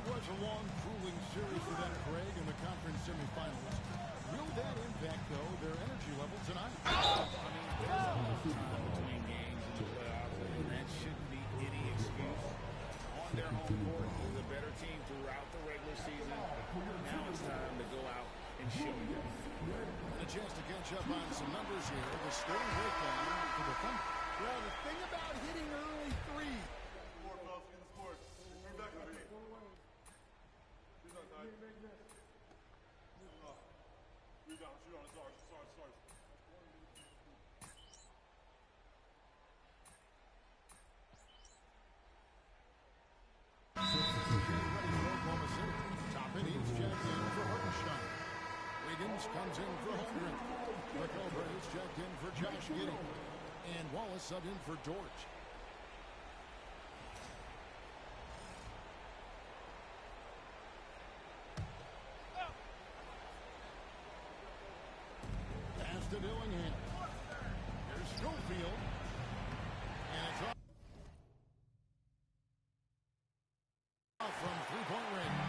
was a long, grueling series for them, Greg, in the conference semifinals. Will that impact, though, their energy level tonight? I mean, there's a lot of time between games in the playoffs, and that shouldn't be any excuse. On their home court, they're the better team throughout the regular season. Now it's time to go out and show you. And a chance to catch up on some numbers here. The scoring breakdown for the Thunder. Well, the thing about hitting early three. Top it, he's checked in for Hartenstein. Wiggins comes in for Holmgren. Rickover is checked in for Josh Giddey. And Wallace subbed in for Dort. Pass to Dillingham. Here's Schofield. And it's off from three-point range.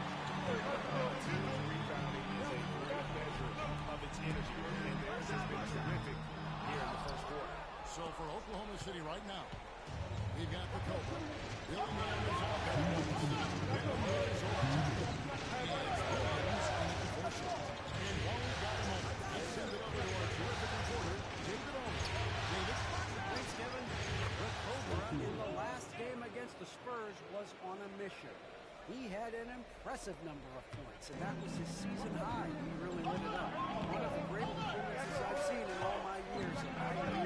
Rebounding is a great measure of its energy, and theirs has been terrific here in the first quarter. So for Oklahoma City right now, we've got the Cobra. Dillingham is off at once. Dillingham is over top. And it's Williams in the portion. And while we've got a moment, let's send it over to our terrific reporter, David Owen. David. Thanks, Kevin. The Cobra in the last game against the Spurs was on a mission. He had an impressive number of points, and that was his season high. He really lit it up. One of the great performances I've seen in all my years. And I really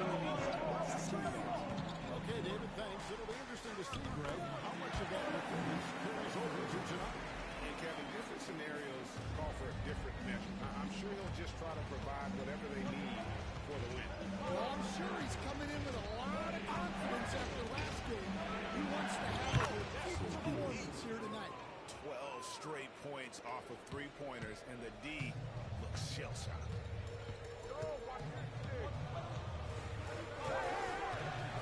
Okay, David, thanks. It'll be interesting to see, Greg, how much of that performance carries over to tonight. And Kevin, different scenarios call for a different measure. I'm sure he'll just try to provide whatever they need for the win. Well, I'm sure he's coming in with a lot of confidence after last game. He wants to have a big performance here tonight. 12 straight points off of three-pointers, and the D looks shell-shocked.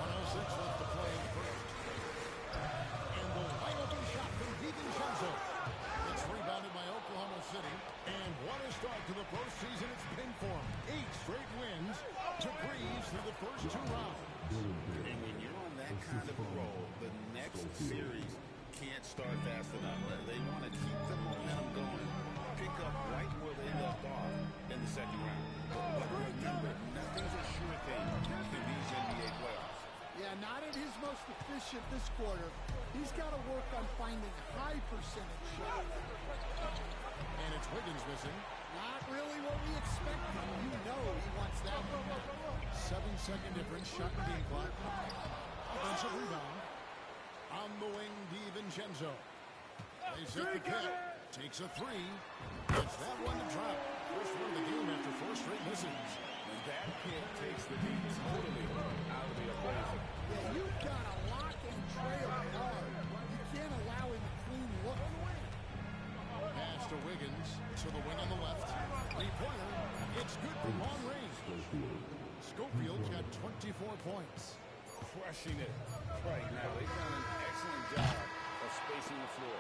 106 left to play in the first. And the wide open shot from DiVincenzo. It's rebounded by Oklahoma City. And what a start to the postseason it's been for them. 8 straight wins to breeze through the first 2 rounds. And when you're on that kind of a roll, the next series can't start fast enough. They want to keep the momentum going, pick up right where they left off in the second round. But remember, nothing's a sure thing in these NBA playoffs. Yeah, not at his most efficient this quarter. He's got to work on finding high percentage shots. And it's Wiggins missing. Not really what we expected. You know he wants that one. 7-second difference, shot and game clock. Offensive rebound. On the wing, DiVincenzo. They set the pick. Takes a 3. It's that one to drop. First one of the game after 4 straight misses. And that pick takes the D totally out of the equation. Yeah, you've got to lock and trail hard. You can't allow him a clean look. Pass to Wiggins. To the wing on the left. 3-pointer. It's good from long range. Schofield's got 24 points. Crushing it right now. They've done an excellent job of spacing the floor.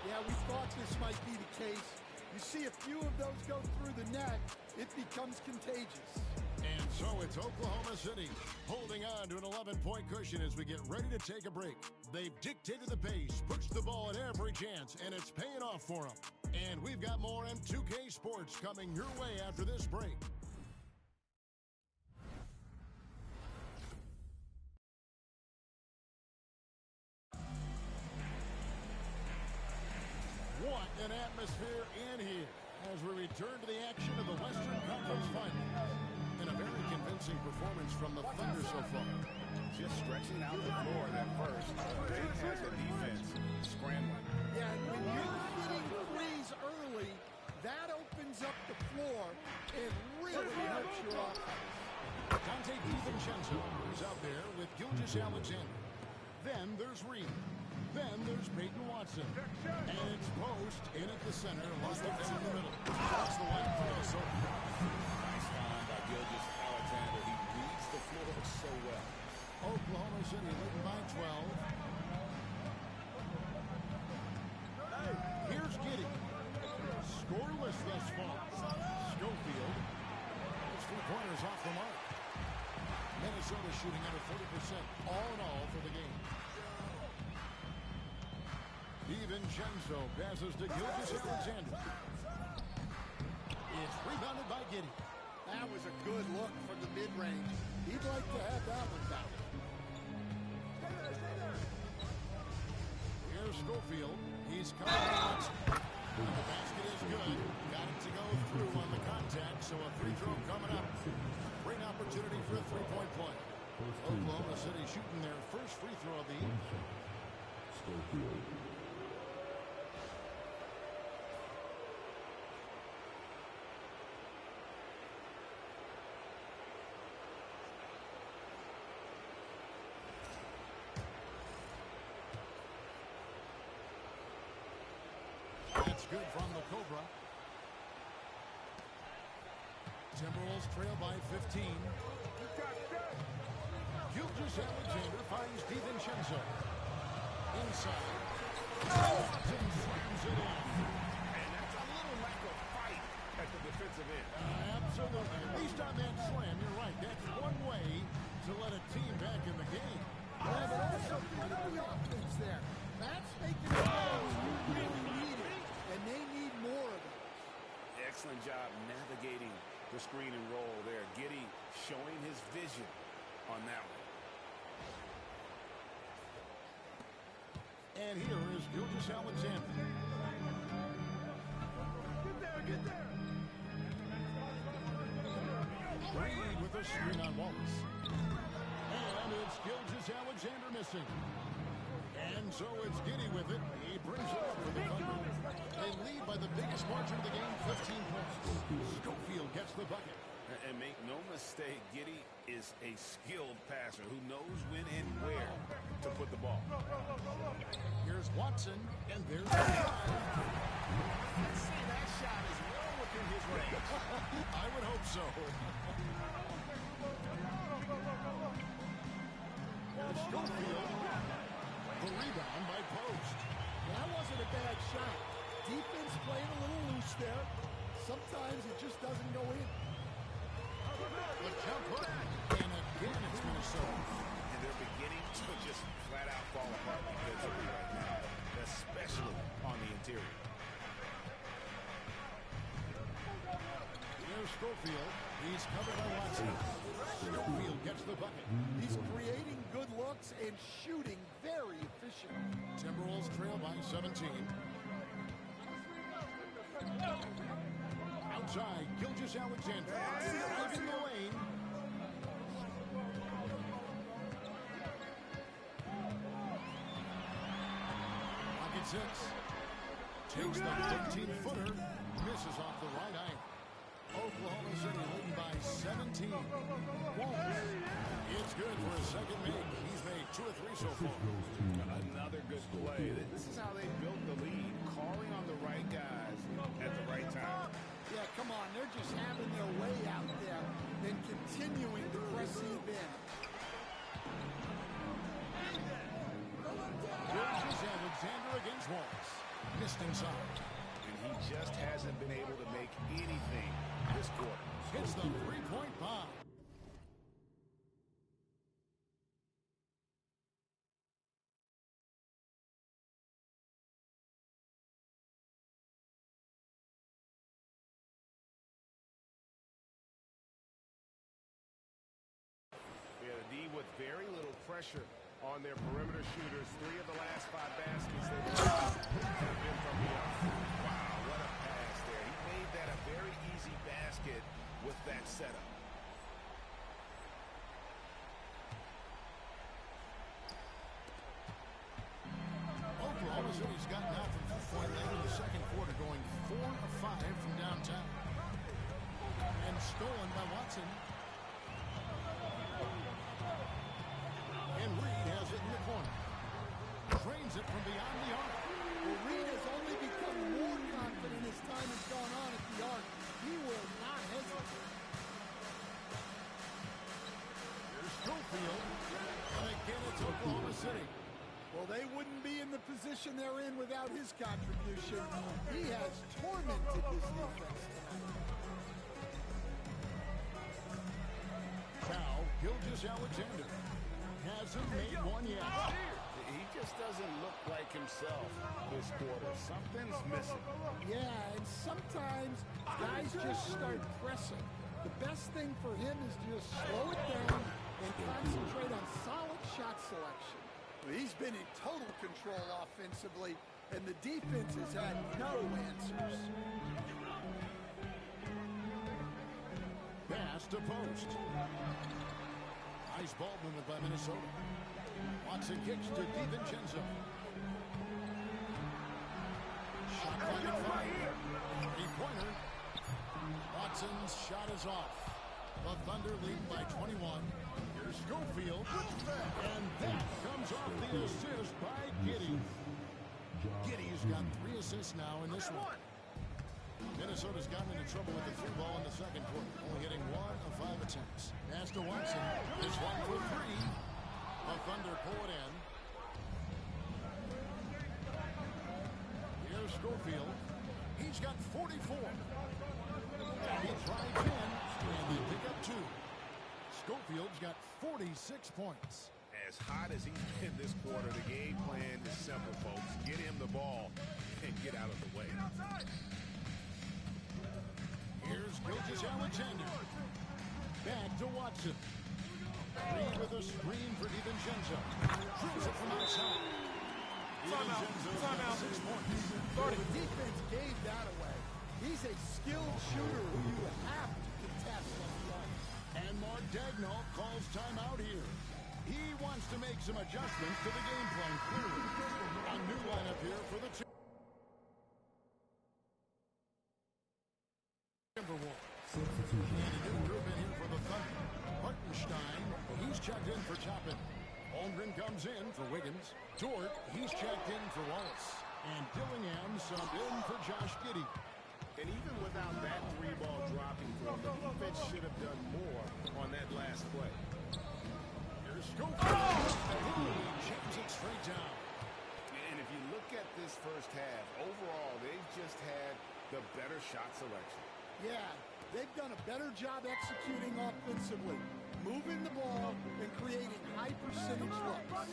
Yeah, we thought this might be the case. You see a few of those go through the net, it becomes contagious. And so it's Oklahoma City holding on to an 11-point cushion as we get ready to take a break. They've dictated the pace, pushed the ball at every chance, and it's paying off for them. And we've got more M2K Sports coming your way after this break. What an atmosphere in here as we return to the action of the Western Conference Finals. And a very convincing performance from the Thunder so far. Just stretching out the floor at first. They has the defense scrambling. Yeah, when you're hitting threes early, that opens up the floor and really hurts your offense. Dante DiVincenzo is out there with Gilgeous-Alexander. Then there's Reed. Then there's Peyton Watson. And it's Post in at the center. Lost it in the middle. That's the one for Minnesota. Nice find by Gilgeous-Alexander. He reads the floor so well. Oklahoma City leading by 12. Here Three-pointers off the mark. Minnesota shooting under 40% all in all for the game. DiVincenzo passes to Gilgeous-Alexander. It's rebounded by Giddey. That was a good look from the mid-range. He'd like to have that one back. Here's Schofield. He's coming out. The basket is good. Got it to go through on the contact, so a free throw coming up. Great opportunity for a three-point play. Oklahoma City shooting their first free throw of the evening. Schofield. That's good from the Cobra. Timberwolves trail by 15. Gilgeous-Alexander finds DiVincenzo. Inside. Watson slams it in. And that's a little lack of fight at the defensive end. Absolutely. At least on that slam, you're right. That's one way to let a team back in the game. Yeah, but also good on the offense there. That's making it plays you really need it, and they need more of it. Excellent job navigating the screen and roll there. Giddey showing his vision on that one. And here is Gilgeous-Alexander. Get there. Reed with a screen on Wallace. And it's Gilgeous-Alexander missing. And so it's Giddey with it. He brings it up for the Thunder. They lead by the biggest margin of the game, 15 points. Schofield gets the bucket. And make no mistake, Giddey is a skilled passer who knows when and where to put the ball. Here's Watson, and there's the shot. Let's say that shot is well within his range. I would hope so. Here's Schofield. The rebound by Post. That wasn't a bad shot. Defense playing a little loose there. Sometimes it just doesn't go in. The jump hook. And again, it's Minnesota. And they're beginning to just flat out fall apart defensively right now, especially on the interior. Here's Schofield. He's covered by Watson. Schofield gets the bucket. He's creating good looks and shooting very efficient. Timberwolves trail by 17. Outside, Gilgeous-Alexander. Driving the lane. Pocket six. Takes the 15-footer. Misses off the right iron. Oklahoma City leading by 17. Walls. It's good for a second make. He's made 2 or 3 so far. Another good play. This is how they built the lead, calling on the right guys at the right time. Yeah, come on. They're just having their way out there and continuing to press deep in. Gilgeous-Alexander against Wallace. Missed inside. And he just hasn't been able to make anything this quarter. Hits the three-point bomb. With very little pressure on their perimeter shooters. 3 of the last 5 baskets they've have been from beyond. Wow, what a pass there. He made that a very easy basket with that setup. Oklahoma City's gotten out from 4 late in the second quarter, going 4 of 5 from downtown. And stolen by Watson. And Reed has it in the corner. Drains it from beyond the arc. Well, Reed has only become more confident as time has gone on at the arc. He will not hesitate. Here's Schofield. And again, it's Oklahoma City. Well, they wouldn't be in the position they're in without his contribution. He has tormented this defense tonight. Now, Gilgeous-Alexander hasn't made one yet. He just doesn't look like himself this quarter. Something's missing. Yeah, and sometimes guys just start pressing. The best thing for him is to just slow it down and concentrate on solid shot selection. He's been in total control offensively, and the defense has had no answers. Pass to post. Nice ball movement by Minnesota. Watson kicks to DiVincenzo. Shot clock at 5. Three-pointer. Watson's shot is off. The Thunder lead by 21. Here's Schofield. And that comes off the assist by Giddey. Giddey's got 3 assists now in this one. Minnesota's gotten into trouble with the 3 ball in the second quarter, only hitting 1 of 5 attempts. Pass to Watson. This one for 3. The Thunder pull it in. Here's Schofield. He's got 44. And he drives in, and they pick up 2. Schofield's got 46 points. As hot as he's been this quarter, the game plan is simple, folks. Get him the ball and get out of the way. Here's Gilgeous-Alexander. Back to Watson. Reed with a screen for DiVincenzo. Drills it from outside. DiVincenzo's got 6 points. The defense gave that away. He's a skilled shooter who you have to contest up front. And Mark Daigneault calls timeout here. He wants to make some adjustments to the game plan, clearly. A new lineup here for the Timberwolves. And a new group in here for the Thunder. Hartenstein, he's checked in for Toppin. Holmgren comes in for Wiggins. Dort, he's checked in for Wallace. And Dillingham subbed in for Josh Giddey. And even without that 3-ball dropping for him, the defense should have done more on that last play. Here's Schofield. He jams it straight down. And if you look at this first half, overall, they've just had the better shot selection. Yeah, they've done a better job executing offensively, moving the ball and creating high percentage looks.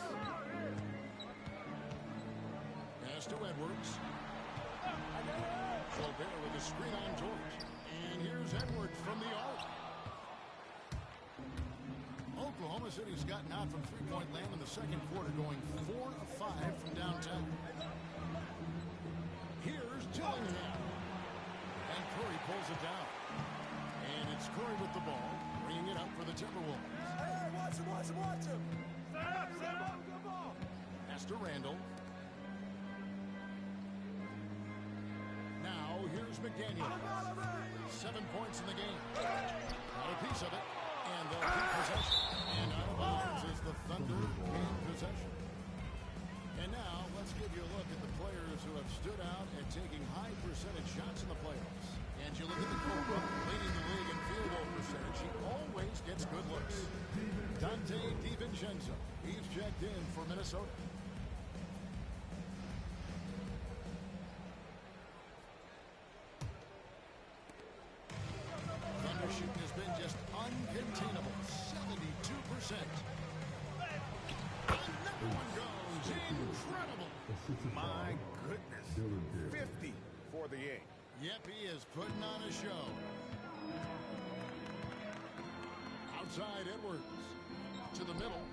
Pass to Edwards. Gobert with a screen on George. And here's Edwards from the arc. Oklahoma City's gotten out from three-point land in the second quarter, going 4 of 5 from downtown. Here's Dillingham. And Curry pulls it down. And it's Curry with the ball, bringing it up for the Timberwolves. Hey, watch him. Pass to Randall. Now, here's McDaniel. 7 points in the game. Not a piece of it. And they'll keep possession. And out of bounds as the Thunder gain possession. And now, let's give you a look at the players who have stood out and taking high percentage shots in the playoffs. And you look at the Cobra, leading the league in field goal percentage. He always gets good looks. Dante DiVincenzo. He's checked in for Minnesota. Thunder shooting has been just uncontainable. 72%. Another one goes. Incredible. My goodness. 50 for the A. Yep, he is putting on a show. Outside Edwards. To the middle.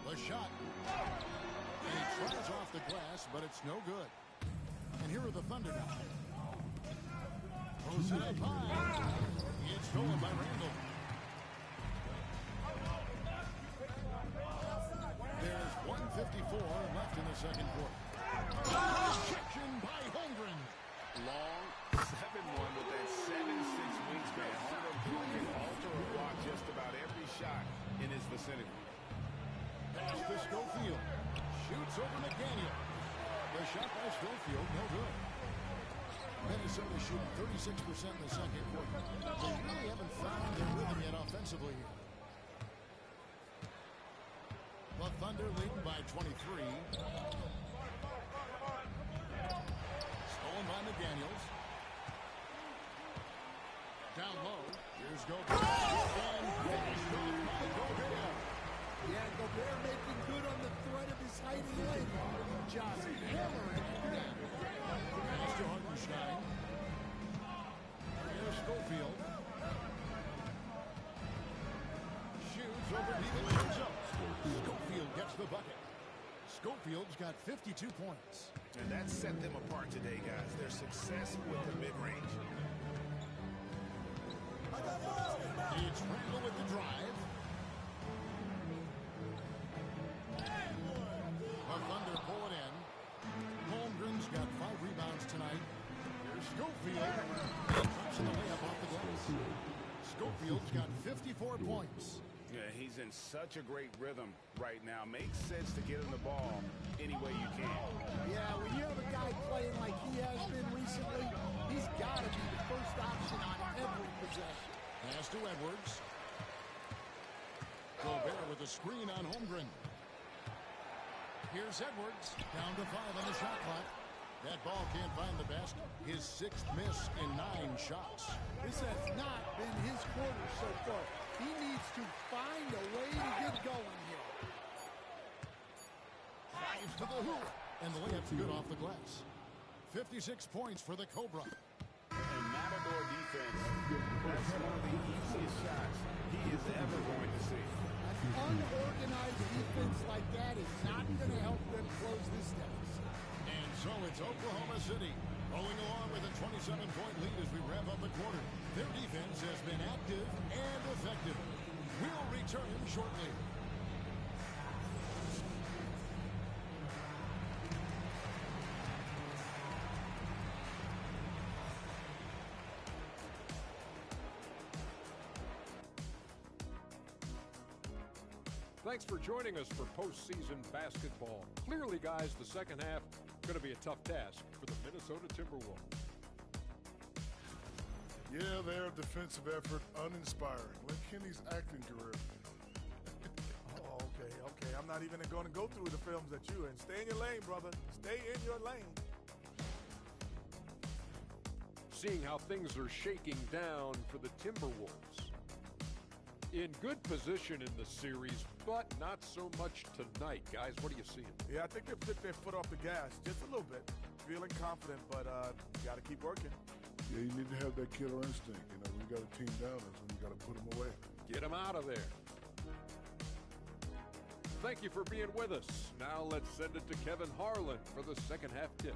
The shot. And he tries off the glass, but it's no good. And here are the Thunder now. Throws it up high. It's stolen by Randall. There's 1:54 left in the second quarter. Rejection by Holmgren. Long 7-1 with that 7'6" wingspan. Holmgren can alter or block just about every shot in his vicinity. Pass to Schofield. Shoots over McDaniel. The shot by Schofield, no good. Minnesota shooting 36% in the second quarter. They really haven't found their rhythm yet offensively here. The Thunder leading by 23. Stolen by McDaniels. Down low. Here's Gobert. And finished off by Yeah, Gobert making good on the threat of his hiding lane. Just hammering it down. Pass to Hartenstein. Here's Schofield. Shoots over DiVincenzo. Schofield gets the bucket. Schofield's got 52 points. And that set them apart today, guys. Their success with the mid-range. It's Randall with the drive. The Thunder pull it in. Holmgren's got 5 rebounds tonight. Here's Schofield. He drops the layup off the glass. Schofield's got 54 points. Yeah, he's in such a great rhythm right now. Makes sense to get him the ball any way you can. Yeah, when you have a guy playing like he has been recently, he's got to be the first option on every possession. Pass to Edwards. Gobert with a screen on Holmgren. Here's Edwards. Down to 5 on the shot clock. That ball can't find the basket. His 6th miss in 9 shots. This has not been his quarter so far. He needs to find a way to get going here. Drives to the hoop. And the layup's good off the glass. 56 points for the Cobra. And Matador defense, that's one of the easiest shots he is ever going to see. An unorganized defense like that is not going to help them close this deficit. And so it's Oklahoma City rolling along with a 27-point lead as we wrap up the quarter. Their defense has been active and effective. We'll return shortly. Thanks for joining us for postseason basketball. Clearly, guys, the second half going to be a tough task for the Minnesota Timberwolves. Yeah, their defensive effort uninspiring. Like Kenny's acting career. Oh, okay. I'm not even going to go through the films that you in. Stay in your lane, brother. Stay in your lane. Seeing how things are shaking down for the Timberwolves. In good position in the series, but not so much tonight. Guys, what are you seeing? Yeah, I think they've took their foot off the gas just a little bit. Feeling confident, but you got to keep working. Yeah, you need to have that killer instinct. You know, when you got a team down, that's when you got to put them away. Get them out of there. Thank you for being with us. Now let's send it to Kevin Harlan for the second half tip.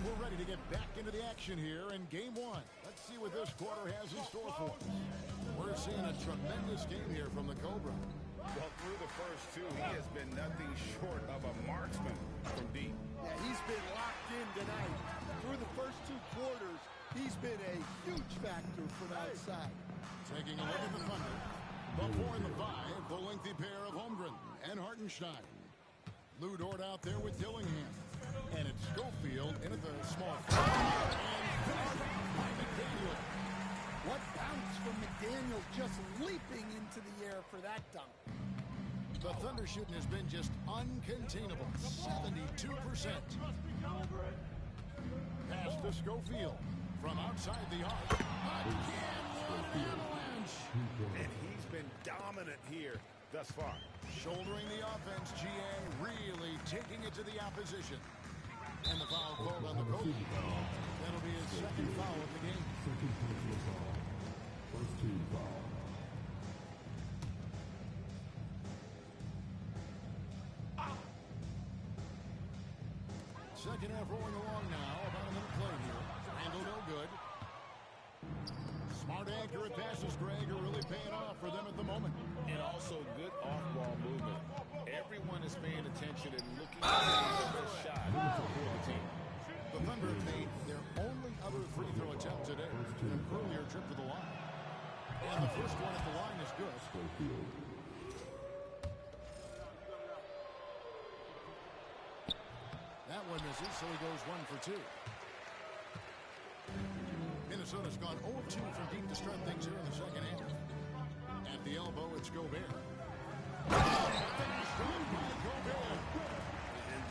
We're ready to get back into the action here in game 1. Let's see what this quarter has in store for us. We're seeing a tremendous game here from the Cobra. Well, through the first 2, he has been nothing short of a marksman from deep. Yeah, he's been locked in tonight. Through the first 2 quarters, he's been a huge factor from outside. Taking a look at the Thunder. Before in the 5, the lengthy pair of Holmgren and Hartenstein. Lou Dort out there with Dillingham. And it's Schofield in at the small. And by McDaniel. What bounce from McDaniel, just leaping into the air for that dunk. The Thunder shooting has been just uncontainable. 72%. Pass to Schofield from outside the arc. Again, what an avalanche. And he's been dominant here thus far. Shouldering the offense, GA really taking it to the opposition. And the foul called on the Cobra. That'll be his second foul of the game. Second personal foul. First team foul. Second half rolling along now. About a minute play here. Randall no good. Smart, accurate passes, Greg, are really paying off for them at the moment. And also good off-ball movement. Everyone is paying attention and looking for their shot for the team. The Thunder have made their only other free throw attempt today. An earlier trip to the line. And the first one at the line is good. That one misses, so he goes 1 for 2. Minnesota's gone 0-2 from deep to start things here in the second half. At the elbow, it's Gobert. And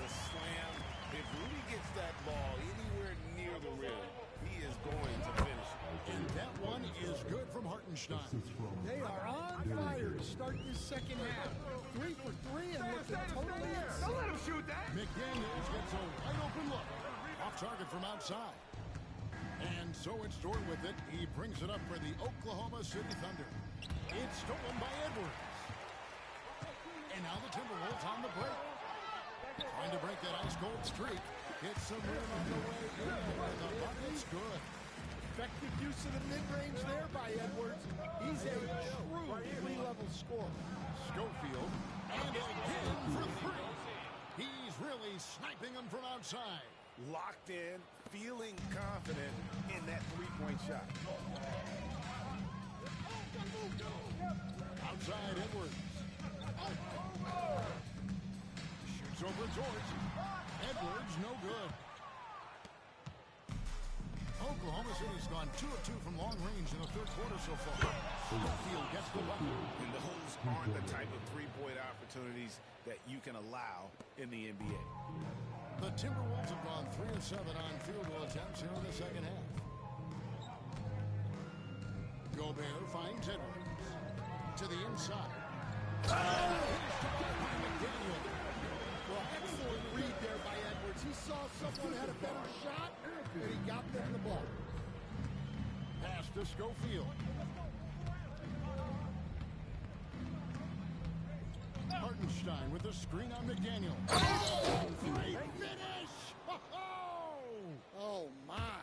the slam. If Rudy gets that ball anywhere near the rim, he is going to finish it. And that one is good from Hartenstein. They are on fire to start this second half. 3 for 3 and looking totally insane. Don't let him shoot that. McDaniels gets a wide open look. Off target from outside. And so it's Dort with it. He brings it up for the Oklahoma City Thunder. It's stolen by Edwards. And now the Timberwolves on the break. Trying to break that ice-cold streak. Gets some rim on the way in. And the bucket's good. Effective use of the mid-range there by Edwards. He's a true three-level scorer. Schofield. And again for three. He's really sniping them from outside. Locked in, feeling confident in that three-point shot. Outside Edwards. Shoots over George. Edwards, no good. Oklahoma City's gone 2 of 2 from long range in the third quarter so far. Schofield gets the bucket. And those aren't the type of three-point opportunities that you can allow in the NBA. The Timberwolves have gone 3 of 7 on field goal attempts here in the second half. Gobert finds Edwards to the inside. McDaniel. Well, excellent read there by Edwards. He saw someone had a better shot, and he got them the ball. Pass to Schofield. Hartenstein with the screen on McDaniel. Great finish! Oh, my.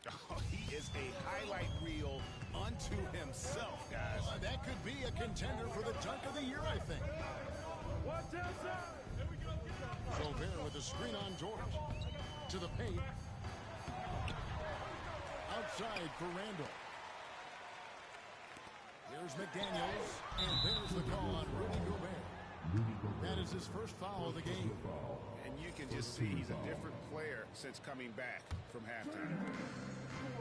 Oh, he is a highlight reel unto himself, guys. That could be a contender for the dunk of the year, I think. Gobert with the screen on George. To the paint. Outside for Randall. Here's McDaniels, and there's the call on Rudy Gobert. That is his first foul of the game. And you can just see he's a different player since coming back from halftime.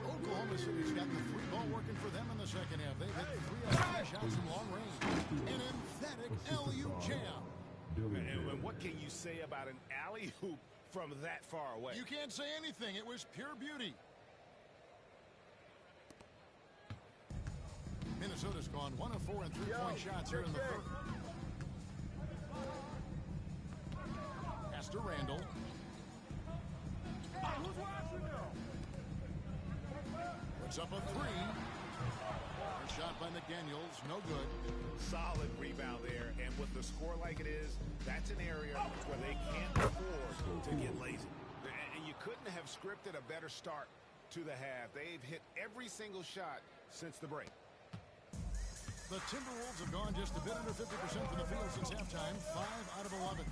Oklahoma City's got the three ball working for them in the second half. They've hit 3 out of 5 shots from long range. An emphatic alley-oop jam. And what can you say about an alley-oop from that far away? You can't say anything. It was pure beauty. Minnesota's gone 1 of 4 in 3-point shots here in the third. Pass to Randall. Puts up a 3. First shot by McDaniels, no good. Solid rebound there, and with the score like it is, that's an area where they can't afford to get lazy. And you couldn't have scripted a better start to the half. They've hit every single shot since the break. The Timberwolves have gone just a bit under 50% from the field since halftime, 5 out of 11.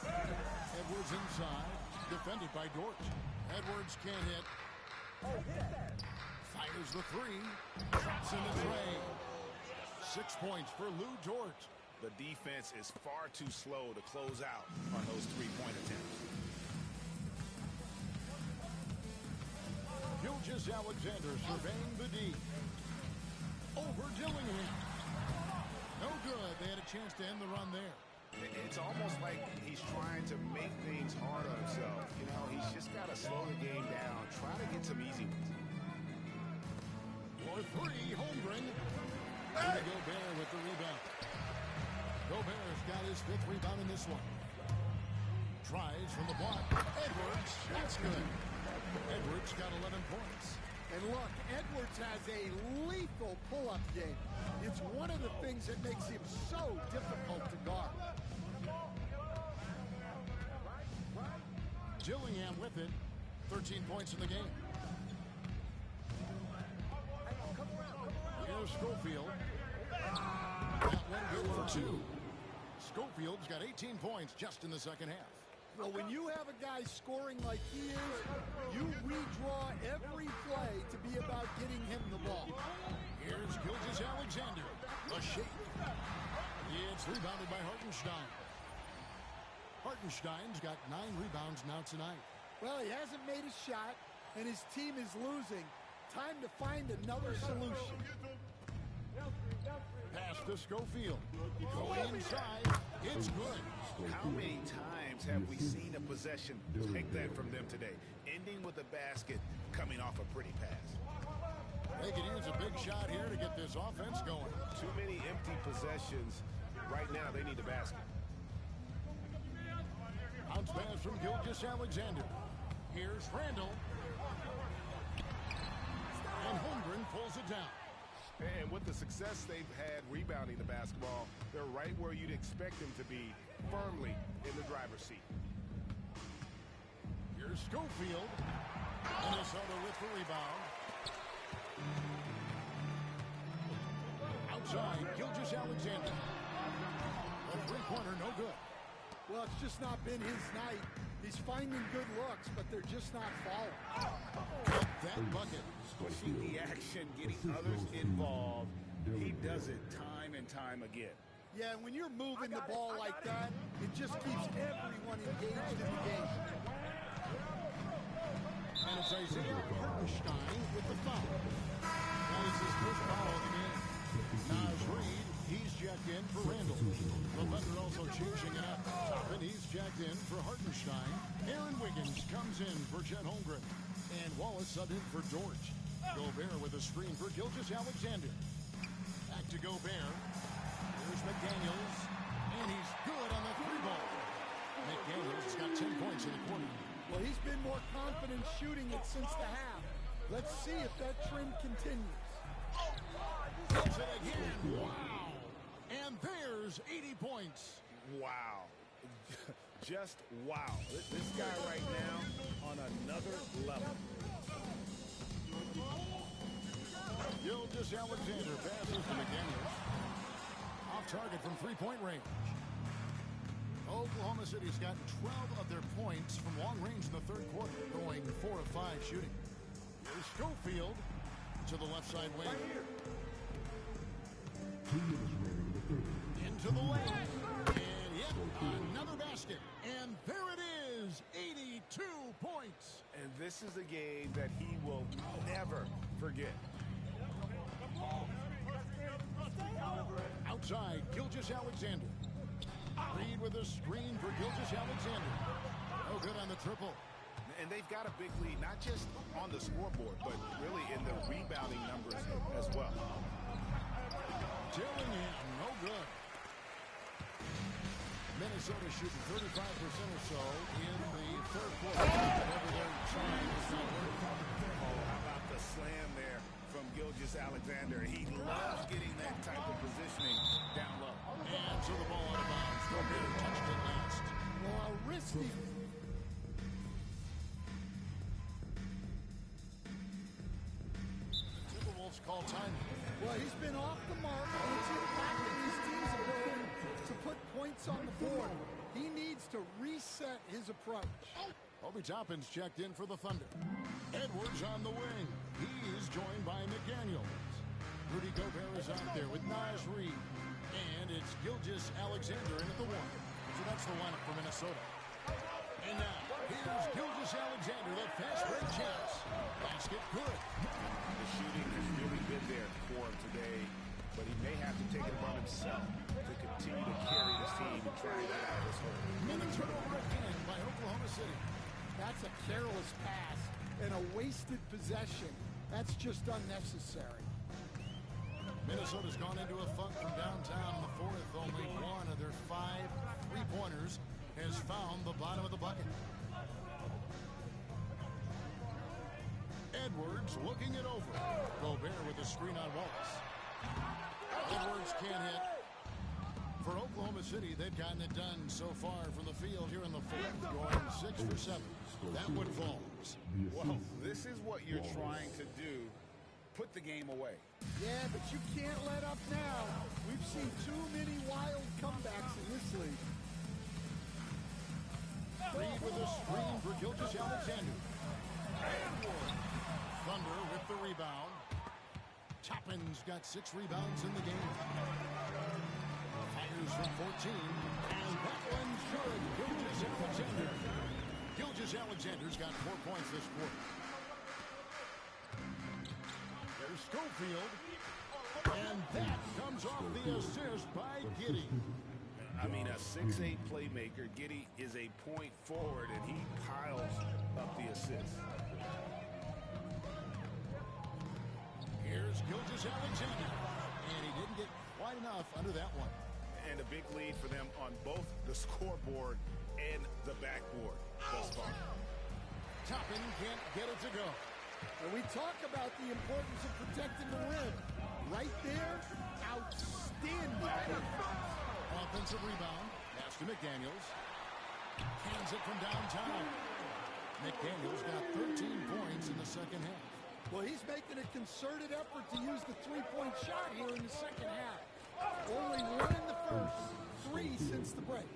Edwards inside, defended by Dort. Edwards can't hit. Fires the 3. Drops in the tray. 6 points for Lou Dort. The defense is far too slow to close out on those three-point attempts. Gilgeous-Alexander surveying the D. Over Dillingham. No good. They had a chance to end the run there. It's almost like he's trying to make things hard on himself. You know, he's just got to slow the game down, try to get some easy ones. For 3, Holmgren. Hey! Gobert with the rebound. Gobert's got his 5th rebound in this one. Tries from the block. Edwards, that's good. Edwards got 11 points. And look, Edwards has a lethal pull-up game. It's one of the things that makes him so difficult to guard. Dillingham with it. 13 points in the game. Here's Schofield. That one good for 2. Schofield's got 18 points just in the second half. Well, when you have a guy scoring like he is, you redraw every play to be about getting him the ball. Here's Gilgeous-Alexander. A shake. It's rebounded by Hartenstein. Hartenstein's got 9 rebounds now tonight. Well, he hasn't made a shot, and his team is losing. Time to find another solution. Pass to Schofield. Going inside. It's good. How many times have we seen a possession like that from them today? Ending with a basket, coming off a pretty pass. They could use a big shot here to get this offense going. Too many empty possessions. Right now, they need a basket. Bounce pass from Gilgeous-Alexander. Here's Randall. And Holmgren pulls it down. And with the success they've had rebounding the basketball, they're right where you'd expect them to be, firmly in the driver's seat. Here's Schofield. Minnesota with the rebound. Outside, Gilgeous-Alexander. A three-pointer, no good. Well, it's just not been his night. He's finding good looks, but they're just not falling. That bucket. Pushing the action, getting others involved. He does it time and time again. Yeah, when you're moving the ball like that, it just keeps everyone engaged in the game. And it's Isaiah Hartenstein with the foul. That is his first foul of the game. Naz Reid, he's jacked in for Randall. The Thunder also changing it up. Toppin, he's jacked in for Hartenstein. Aaron Wiggins comes in for Chet Holmgren. And Wallace subbed in for George. Gobert with a screen for Gilgeous-Alexander. Back to Gobert. Here's McDaniels. And he's good on the three ball. McDaniels has got 10 points in the quarter. Well, he's been more confident shooting it since the half. Let's see if that trend continues. Does it again. Wow. And there's 80 points. Wow. Just wow. This guy right now on another level. Gilgeous-Alexander passes to McDaniels. Off target from three-point range. Oklahoma City's gotten 12 of their points from long range in the third quarter, going 4 of 5 shooting. Here's Schofield to the left side wing. Into the lane. And yet another basket. And there it is, 82 points. And this is a game that he will never forget. Outside, Gilgeous-Alexander. Reid with a screen for Gilgeous-Alexander. No good on the triple. And they've got a big lead, not just on the scoreboard, but really in the rebounding numbers as well. Dillingham, no good. Minnesota shooting 35% or so in the third quarter. Whatever they're trying is not working. Oh, how about the slam there from Gilgeous-Alexander? He loves getting that type of positioning down low. And so the ball out of bounds. Gobert touched it last. Well, a risky. Timberwolves call time. Well, he's been off the mark, and it's impacting his team's ability to put points on the board. He needs to reset his approach. Obi Toppin's checked in for the Thunder. Edwards on the wing. He is joined by McDaniels. Rudy Gobert is out there with Naz Reid. And it's Gilgeous-Alexander in at the one. So that's the lineup for Minnesota. And now, here's Gilgeous-Alexander, the fast break chance. Basket good. The shooting has really been there for him today, but he may have to take it upon himself to continue to carry this team and try to get out of this hole. Minnesota again by Oklahoma City. That's a careless pass and a wasted possession. That's just unnecessary. Minnesota's gone into a funk from downtown in the fourth. Only one of their 5 three-pointers has found the bottom of the bucket. Edwards looking it over. Gobert with a screen on Wallace. Edwards can't hit. For Oklahoma City, they've gotten it done so far from the field here in the fourth, going 6 for 7. That one falls. Well, this is what you're trying to do. Put the game away. Yeah, but you can't let up now. We've seen too many wild comebacks in this league. Reid with a screen for Gilgeous-Alexander. Thunder with the rebound. Toppin's got 6 rebounds in the game. Fires from 14. And that one's good. Gilgeous-Alexander. Gilgeous-Alexander's got 4 points this quarter. There's Schofield. And that comes off the assist by Giddey. I mean, a 6'8" playmaker. Giddey is a point forward, and he piles up the assists. Here's Gilgeous-Alexander, and he didn't get quite enough under that one. And a big lead for them on both the scoreboard and the backboard thus far. Toppin can't get it to go. And we talk about the importance of protecting the rim. Right there, outstanding defense. Offensive rebound. Pass to McDaniels. Hands it from downtown. McDaniels got 13 points in the second half. Well, he's making a concerted effort to use the three-point shot here in the second half. Only one in the first, 3 since the break.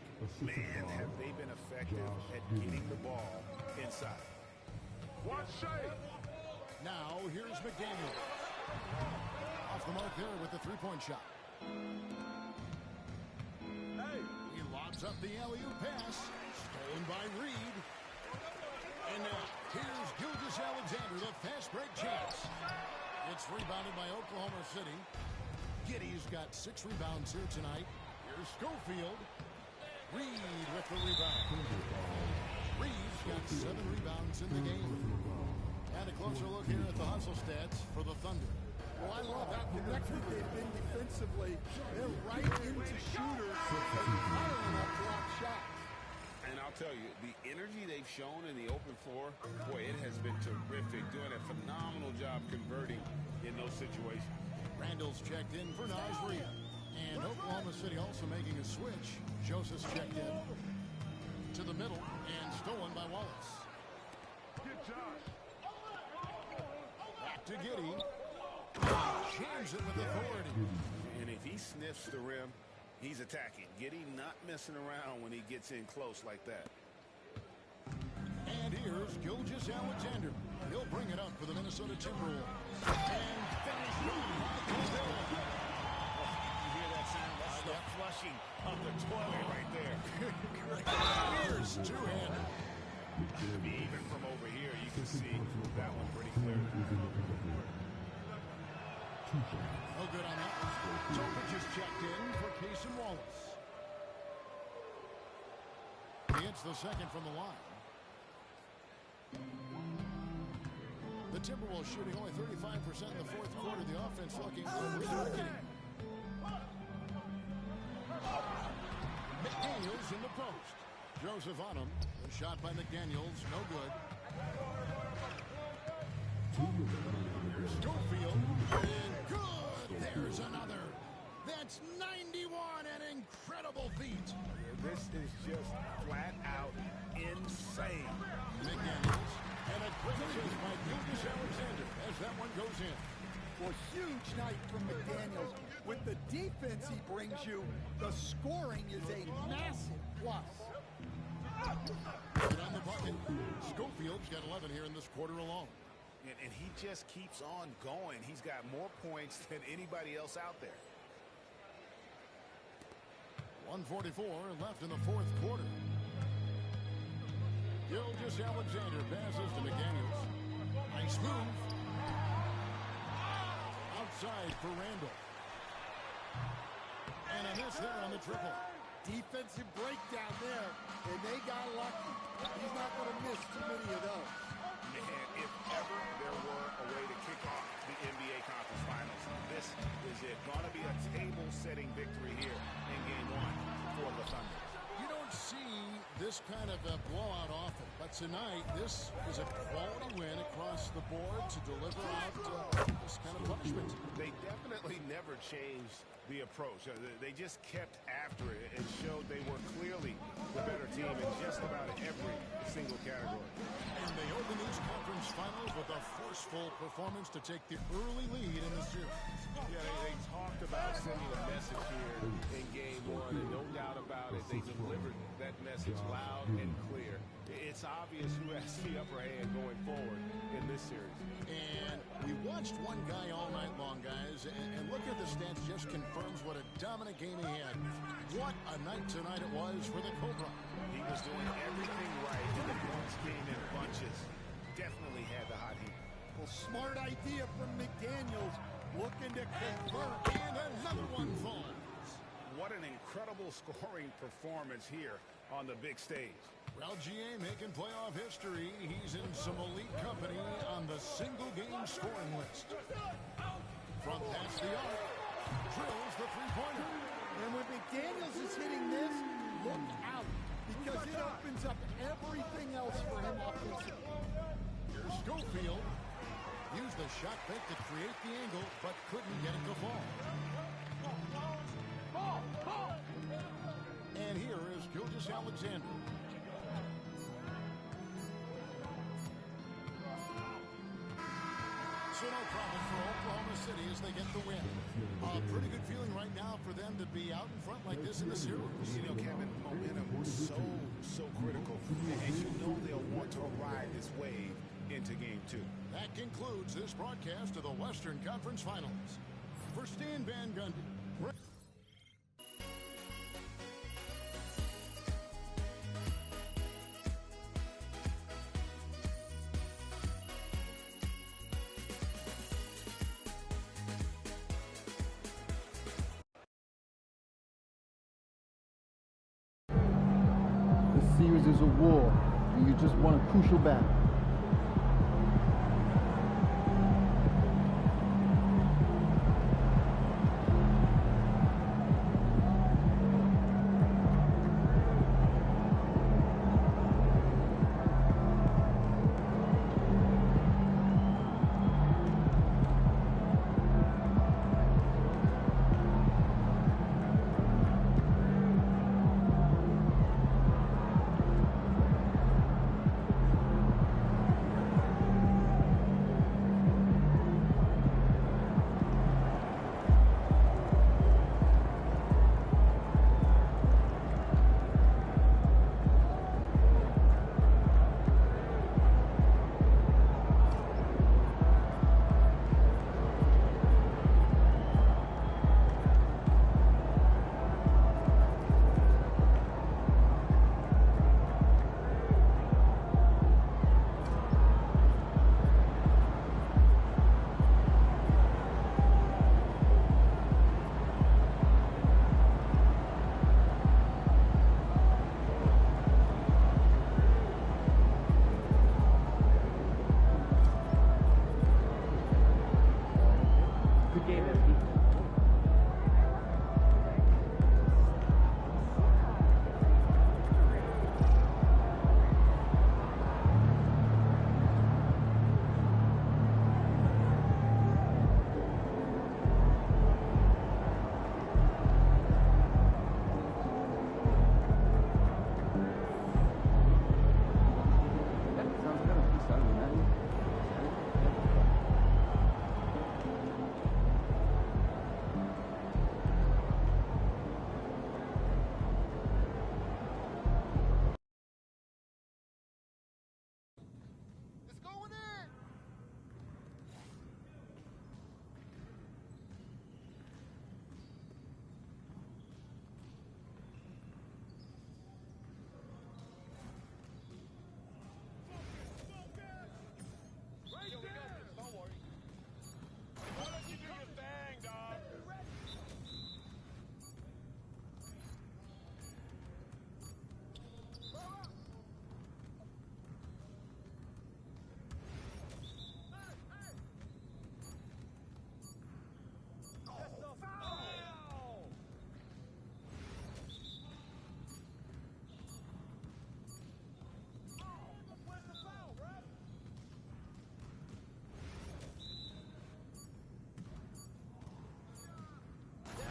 Man, have they been effective at getting the ball inside. Watch Shea. Now, here's McDaniels. Off the mark there with the three-point shot. He lobs up the alley-oop pass. Stolen by Reed. And now, here's Gilgeous-Alexander, the fast break chance. It's rebounded by Oklahoma City. Giddey's got 6 rebounds here tonight. Here's Schofield. Reed with the rebound. Reed's got 7 rebounds in the game. And a closer look here at the hustle stats for the Thunder. Well, I love how connected they've been defensively. They're right into shooters and piling up block shots. And I'll tell you, the energy they've shown in the open floor, boy, it has been terrific. Doing a phenomenal job converting in those situations. Randall's checked in for Naz Reid. And Oklahoma City also making a switch. Joseph's checked in to the middle and stolen by Wallace. Back to Giddey. Jams it with authority. And if he sniffs the rim, he's attacking. Giddey not messing around when he gets in close like that. And here's Gilgeous-Alexander. He'll bring it up for the Minnesota Timberwolves. And finish by Gilgeous. You hear that sound? That's the flushing of the toilet right there. Here's two-handed. Even from over here, you can see that one pretty clearly. No good on that one. Topic is checked in for Case and Wallace. He hits the second from the line. The Timberwolves shooting only 35% in the fourth quarter. The offense looking overworking. McDaniels in the post. Joseph on him. The shot by McDaniels, no good. Schofield, and good. There's another. That's 91, an incredible feat. This is just flat out insane. McDaniels, and a quick chase by Gilgeous-Alexander as that one goes in. Well, huge night from McDaniels. With the defense he brings you, the scoring is a massive plus. Right on the bucket. Schofield's got 11 here in this quarter alone. And he just keeps on going. He's got more points than anybody else out there. 1:44 left in the fourth quarter. Gilgeous-Alexander passes to McDaniels. Nice move. Outside for Randall. And a miss there on the triple. Defensive breakdown there, and they got lucky. He's not going to miss too many of those. Man, if ever there were a way to kick off the NBA Conference Finals, this is it. Going to be a table-setting victory here in Game 1 for the Thunder. You don't see this kind of a blowout often, but tonight this is a quality win across the board to deliver out this kind of punishment. They definitely never changed the approach. They just kept after it and showed they were clearly the better team in just about every single category. And they open these conference finals with a forceful performance to take the early lead in the series. Yeah, they talked about sending a message here in Game 1, and no doubt about it, they delivered that message loud and clear. It's obvious who has the upper hand going forward in this series. And we watched one guy all night long, guys, and look at the stats, just confirms what a dominant game he had. What a night tonight it was for the Cobra. He was doing everything right, and the points came in bunches. Definitely had the hot heat. Well, smart idea from McDaniels, looking to to convert, and another one falls. What an incredible scoring performance here on the big stage. Well, GA making playoff history. He's in some elite company on the single-game scoring list. From past the arc, drills the three-pointer. And when McDaniels is hitting this, look out, because it opens up everything else for him offensively. Here's Schofield. Used the shot fake to create the angle, but couldn't get it to fall. And here is Gilgeous-Alexander. So no problem for Oklahoma City as they get the win. Pretty good feeling right now for them to be out in front like this in the series. You know, Kevin, momentum is so critical. And you know they'll want to ride this wave into game 2. That concludes this broadcast of the Western Conference Finals. For Stan Van Gundy. This series is a war, and you just won a crucial battle.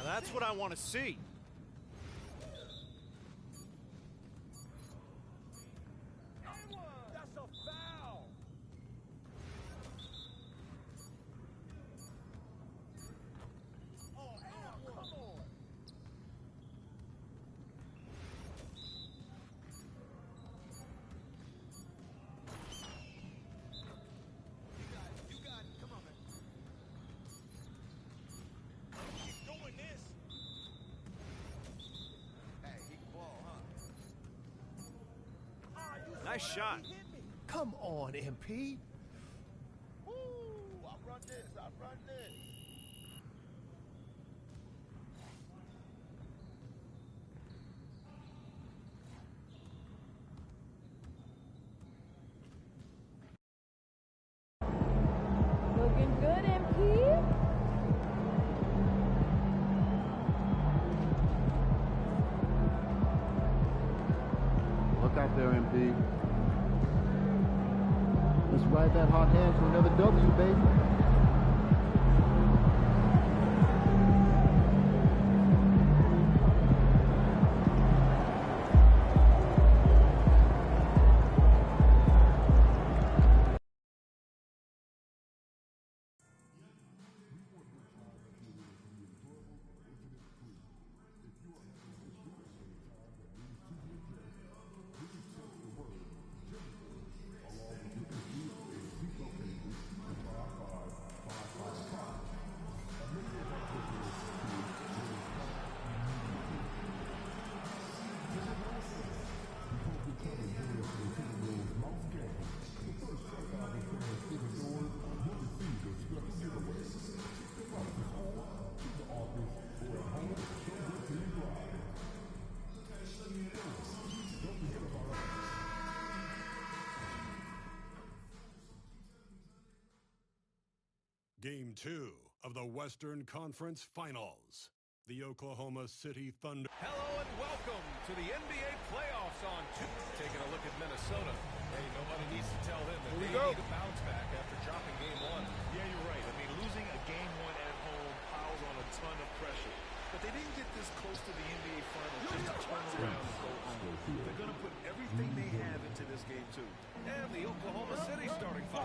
That's what I want to see. That's a foul. Oh, come on. You got it. Come on, man. Keep doing this. Hey, he can ball, huh? Nice shot. Come on, MP. Woo! I run this. Slide that hot hand to another W, baby. Game 2 of the Western Conference Finals. The Oklahoma City Thunder. Hello and welcome to the NBA playoffs on two. Taking a look at Minnesota. Hey, nobody needs to tell them that they need to bounce back after dropping game 1. Yeah, you're right. I mean, losing a game 1 at home piles on a ton of pressure. But they didn't get this close to the NBA Finals just to turn around and go home. They're going to put everything they have into this game, too. And the Oklahoma City starting 5.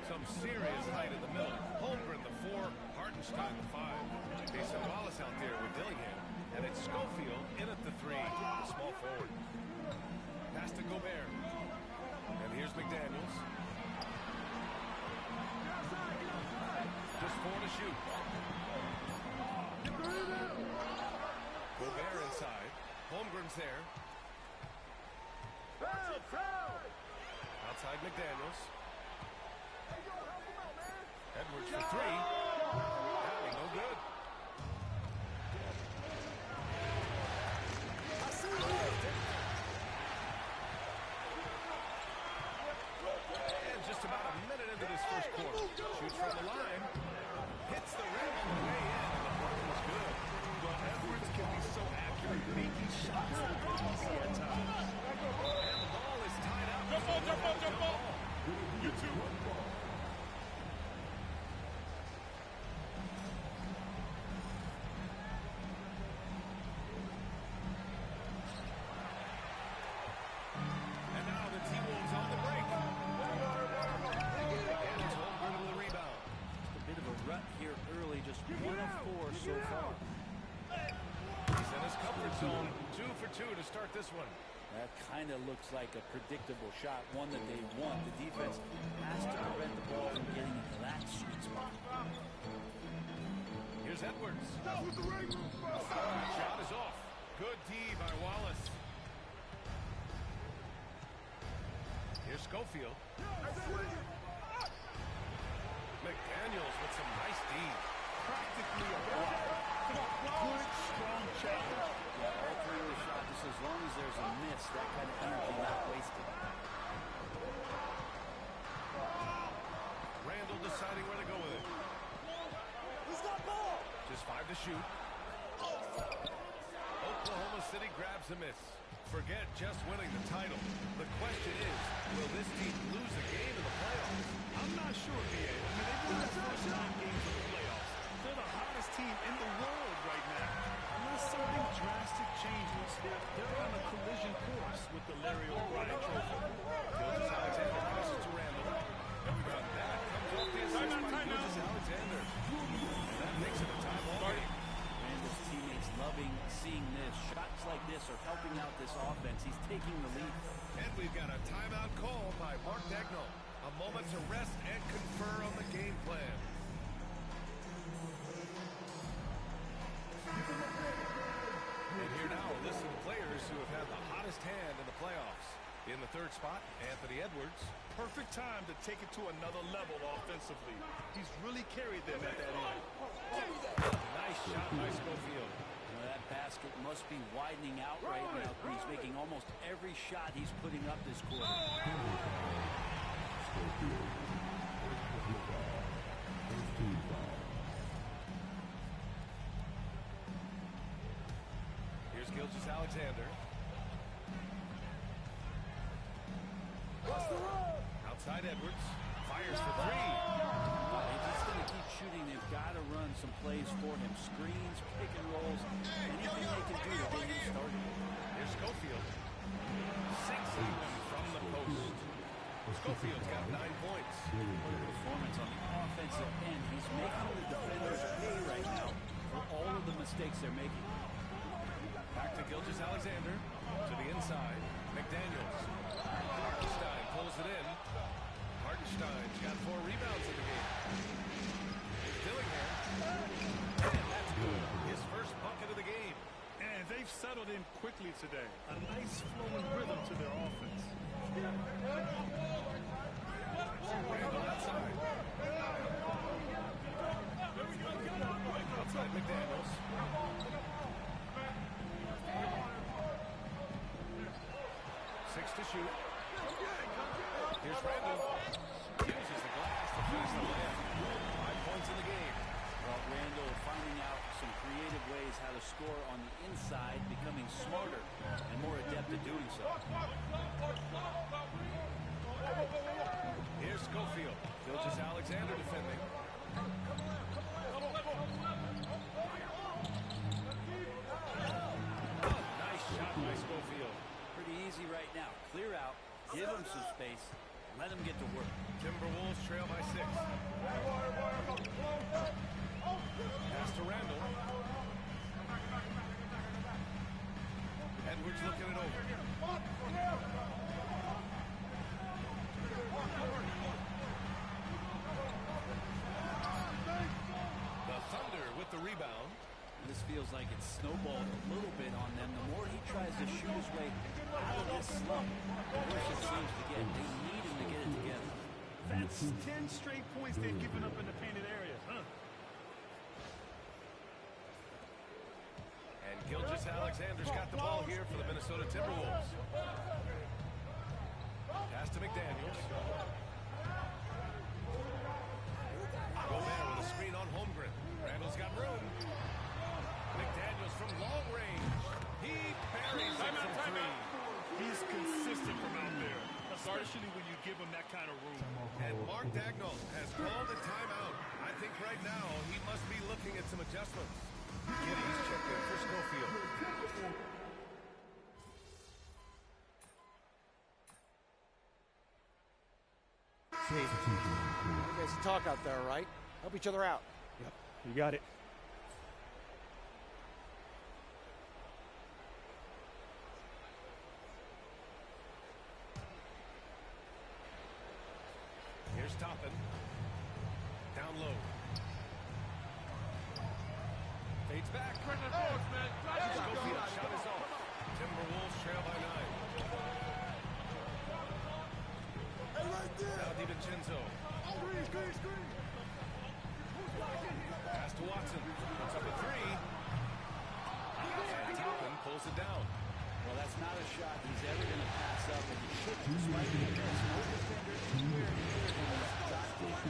Some serious height in the middle. Holmgren, the 4. Hartenstein, the 5. Jason Wallace out there with Dillingham. And it's Schofield in at the 3, the small forward. Pass to Gobert. And here's McDaniels. Just 4 to shoot. Gobert inside. Holmgren's there. Outside McDaniels. Edwards for 3. That no good. And just about a minute into this first quarter. Shoots from the line. Hits the rim on the way in, and the block was good. Well, Edwards can be so accurate, making shots look easy at times. And the ball is tied up. Jump ball. You two. And now the T-Wolves on the break. And it's Holmgren with the rebound. Just a bit of a rut here early, just 1 of 4 so far. He's in his comfort zone. 2 for 2 to start this one. That kind of looks like a predictable shot, one that they want. The defense has to prevent the ball from getting into that sweet spot. Here's Edwards. Shot is off. Good D by Wallace. Here's Schofield. McDaniels with some nice D. Practically a block. Good, strong challenge. Yeah, all 3 of the shots, as long as there's a miss, that kind of energy not wasted. Randall deciding where to go with it. He's got ball. Just 5 to shoot. Oklahoma City grabs a miss. Forget just winning the title. The question is, will this team lose a game in the playoffs? I'm not sure, B.A. I mean, they've won the first 9 games of the playoffs. They're the hottest team in the world right now. Unless something drastic changes, they're on a collision course with the Larry O'Brien Trophy. Gilgeous-Alexander passes to Randall. But that comes off the assist by Gilgeous-Alexander. And that makes it a time-ball game. Randall's teammates loving seeing this. Shots like this are helping out this offense. He's taking the lead. And we've got a timeout call by Mark Dagnall. A moment to rest and confer on the game plan. And here now, a list of the players who have had the hottest hand in the playoffs. In the 3rd spot, Anthony Edwards. Perfect time to take it to another level offensively. He's really carried them at that end. Nice shot by Schofield. That basket must be widening out right now. He's making almost every shot he's putting up this quarter. Here's Gilgeous-Alexander. Outside Edwards. Fires for three. If he's going to keep shooting, they've got to run some plays for him. Screens, pick and rolls, anything they can do to get him started. Here's Schofield. 6 from the post. Schofield's got 9 points. Performance on the offensive end. He's making the defenders pay right now for all of the mistakes they're making. Back to Gilgeous-Alexander. To the inside. McDaniels. Hartenstein pulls it in. Hartenstein's got 4 rebounds in the game. Here's Dillingham. And that's good. His first bucket of the game. And they've settled in quickly today. A nice flowing rhythm to their offense. Randall outside. Outside McDaniels. 6 to shoot. Here's Randall. Uses the glass to finish the layup. 5 points in the game. Well, Randall finding out some creative ways how to score on the inside, becoming smarter and more adept at doing so. Here's Schofield. Gilgeous-Alexander defending. Oh, nice shot by Schofield. Pretty easy right now. Clear out, give him some space, let him get to work. Timberwolves trail by 6. Pass to Randall. Edwards looking it over. The Thunder with the rebound. This feels like it's snowballed a little bit on them. The more he tries to shoot his way out of this slump, the worse it seems to get. They need him to get it together. That's 10 straight points they've given up in the painted area. And Gilgeous-Alexander's got the ball here for the Minnesota Timberwolves. Pass to McDaniels. Gobert with a screen on Holmgren. Randall's got room. McDaniels from long range. He buries it from 3. He's consistent from out there, especially when you give him that kind of room. And Mark Dagnall has called a timeout. I think right now he must be looking at some adjustments. Giddy's checked in for Schofield. You guys talk out there, right? Help each other out. Yep, you got it. Here's Toppin. Down low. Fades back. Schofield shot is off. Timberwolves trail by 9. Now DiVincenzo. Pass to Watson. Puts up a 3. And Toppin pulls it down. Well, that's not a shot he's ever going to pass up, and he shouldn't. Despite the best no defender anywhere near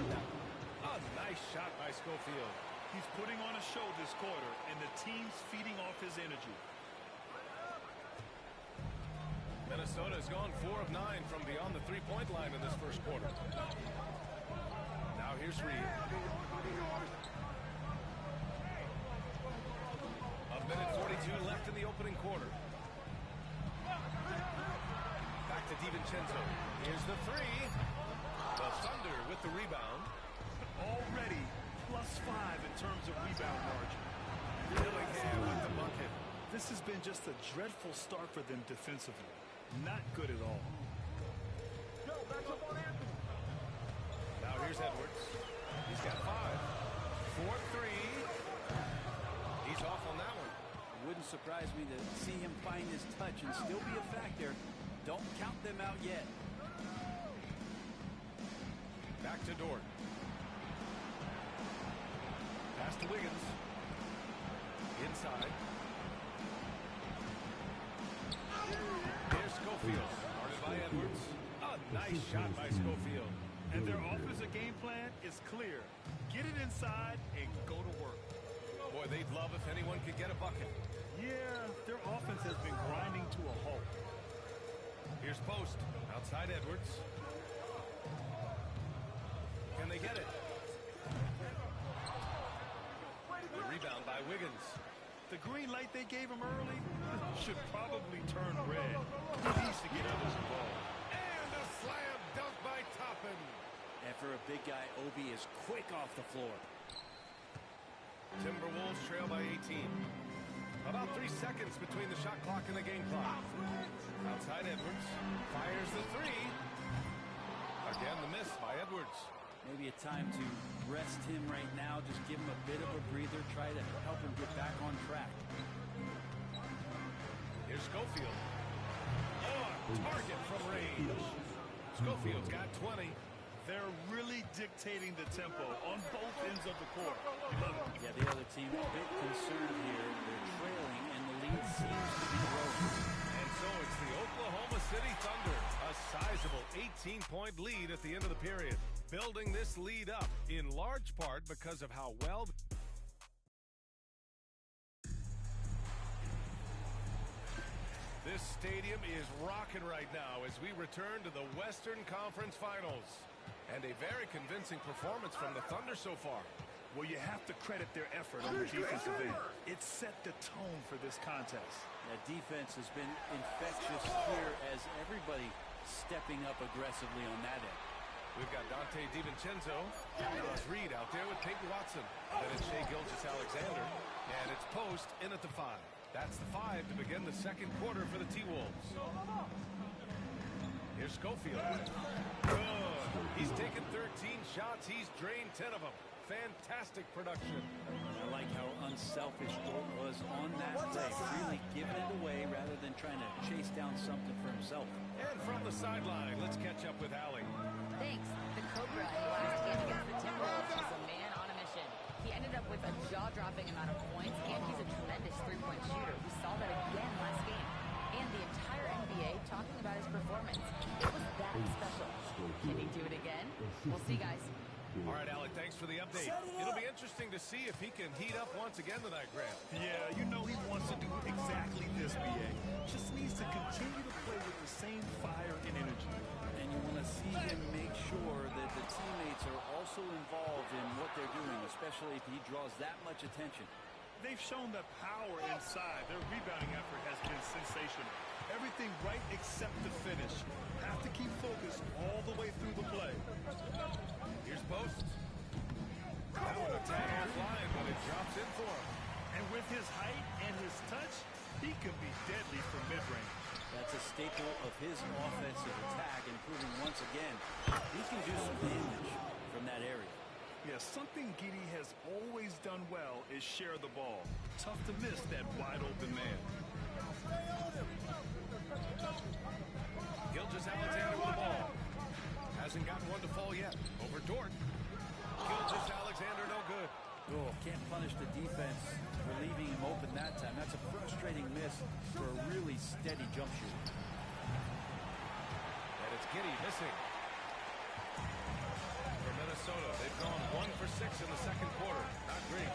him. A nice shot by Schofield. He's putting on a show this quarter, and the team's feeding off his energy. Minnesota has gone 4 of 9 from beyond the 3-point line in this first quarter. Now here's Reed. A minute 42 left in the opening quarter. Back to DiVincenzo. Here's the 3. The Thunder with the rebound. Already +5 in terms of rebound margin. Dillingham with the bucket. This has been just a dreadful start for them defensively. Not good at all. Now here's Edwards. He's got 5. 4-3. He's off on that one. It wouldn't surprise me to see him find his touch and still be a factor. Don't count them out yet. Back to Dort. Pass to Wiggins. Inside. Here's Schofield. Guarded by Edwards. A nice shot by Schofield. And their offensive game plan is clear. Get it inside and go to work. Boy, they'd love if anyone could get a bucket. Yeah, their offense has been grinding to a halt. Here's Post. Outside Edwards. The green light they gave him early should probably turn red. He needs to get others involved. And a slam dunk by Toppin. And for a big guy, Obi is quick off the floor. Timberwolves trail by 18. About 3 seconds between the shot clock and the game clock. Outside Edwards. Fires the three. Again, the miss by Edwards. Maybe a time to rest him right now. Just give him a bit of a breather. Try to help him get back on track. Here's Schofield. Oh, target from range. Schofield's got 20. They're really dictating the tempo on both ends of the court. You love it. Yeah, the other team a bit concerned here. They're trailing, and the lead seems to be growing. And so it's the Oklahoma City Thunder, a sizable 18-point lead at the end of the period, building this lead up in large part because of how well this stadium is rocking right now as we return to the Western Conference Finals. And a very convincing performance from the Thunder so far. Well, you have to credit their effort on the defensive end. It set the tone for this contest. That defense has been infectious here as everybody stepping up aggressively on that end. We've got Dante DiVincenzo, Nas Reed out there with Peyton Watson. Then it's Shea Gilgeous-Alexander, and it's Post in at the 5. That's the 5 to begin the second quarter for the T-Wolves. Here's Schofield. Good. He's taken 13 shots. He's drained 10 of them. Fantastic production. I like how unselfish Dort was on that play. Really giving it away rather than trying to chase down something for himself. And from the sideline, let's catch up with Allie. Thanks. The Cobra in the last game against the Timberwolves was a man on a mission. He ended up with a jaw-dropping amount of points, and he's a tremendous three-point shooter. We saw that again last game. And the entire NBA talking about his performance. It was that special. Can he do it again? We'll see, guys. All right, Alec, thanks for the update. It'll be interesting to see if he can heat up once again tonight, Grant. Yeah, you know he wants to do exactly this, BA. Just needs to continue to play with the same fire and energy. And you want to see him make sure that the teammates are also involved in what they're doing, especially if he draws that much attention. They've shown that power inside. Their rebounding effort has been sensational. Everything right except the finish. Have to keep focused all the way through the play. Here's Post. That would attack offline, but it drops in for him. And with his height and his touch, he can be deadly from mid-range. That's a staple of his offensive attack, and proving once again he can do some damage from that area. Yeah, something Giddey has always done well is share the ball. Tough to miss that wide-open man. Gilgeous-Alexander with the ball. Hasn't gotten one to fall yet. Over Dort. Gilgeous-Alexander no good. Oh, can't punish the defense for leaving him open that time. That's a frustrating miss for a really steady jump shooter. And it's Giddey missing. For Minnesota, they've gone 1 for 6 in the second quarter. Not great.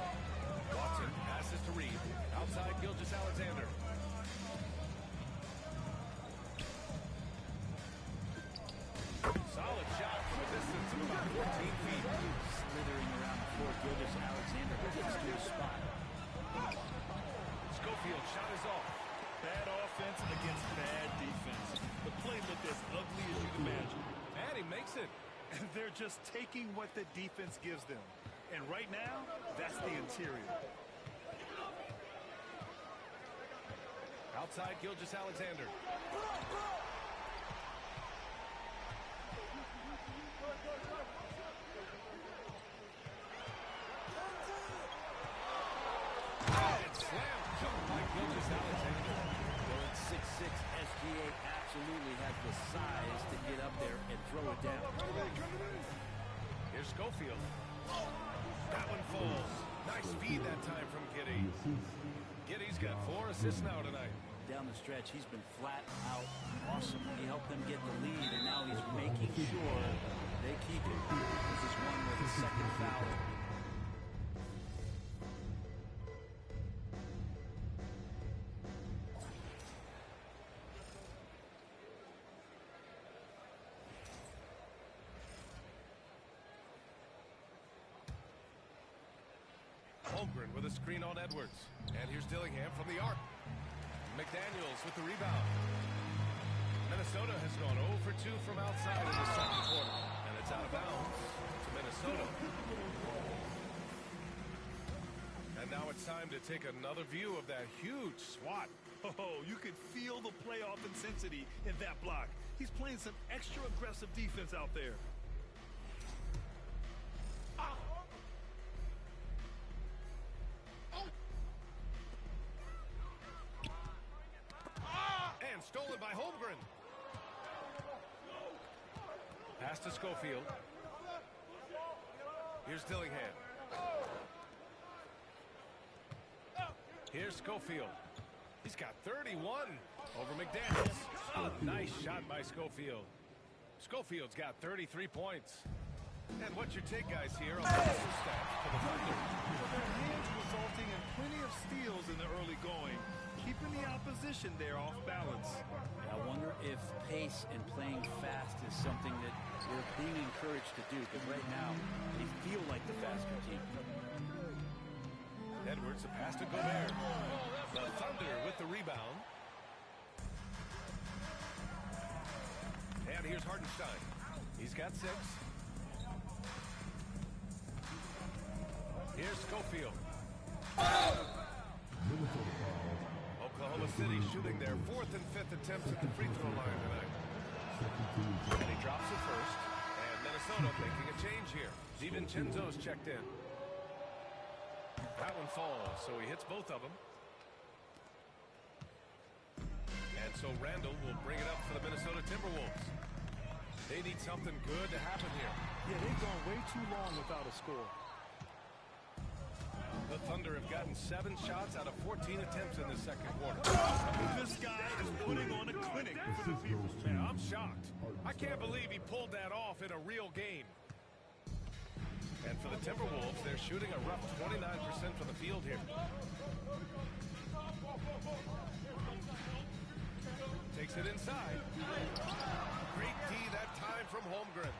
Watson passes to Reed. Outside Gilgeous-Alexander. Solid shot from a distance of about 14 feet. Slithering around the floor, Gilgeous-Alexander gets to his spot. Schofield shot is off. Bad offense against bad defense. The play looked as ugly as you'd imagine. And he makes it. And they're just taking what the defense gives them. And right now, that's the interior. Outside Gilgeous-Alexander. Slam jump by Gilgeous-Alexander. Well, at 6'6", SGA absolutely has the size to get up there and throw it down. Here's Schofield. That one falls. Nice speed that time from Giddey. Giddey's got 4 assists now tonight. Down the stretch, he's been flat out awesome. He helped them get the lead, and now he's making sure they keep it. This is one with the second foul. Holmgren with a screen on Edwards. And here's Dillingham from the arc. McDaniels with the rebound. Minnesota has gone 0 for 2 from outside in the second quarter. And it's out of bounds to Minnesota. And now it's time to take another view of that huge swat. Oh, you could feel the playoff intensity in that block. He's playing some extra aggressive defense out there. And stolen by Holmgren. Pass to Schofield. Here's Dillingham. Here's Schofield. He's got 31 over McDaniels. A nice shot by Schofield. Schofield's got 33 points. And what's your take, guys, here on the stats for the Thunder? Their hands resulting in plenty of steals in the early going, keeping the opposition there off balance. I wonder if pace and playing fast is something that we're being encouraged to do, because right now they feel like the faster team. Edwards, a pass to Gobert. The Thunder with the rebound. And here's Hartenstein. He's got 6. Here's Schofield. Oklahoma City shooting their 4th and 5th attempts at the free throw line tonight. And he drops it first. And Minnesota making a change here. DiVincenzo's checked in. That one falls, so he hits both of them. And so Randall will bring it up for the Minnesota Timberwolves. They need something good to happen here. Yeah, they've gone way too long without a score. The Thunder have gotten 7 shots out of 14 attempts in the second quarter. This guy is putting on a clinic for the people. Man, I'm shocked. I can't believe he pulled that off in a real game. And for the Timberwolves, they're shooting a rough 29% from the field here. Takes it inside. Great D that time from Holmgren.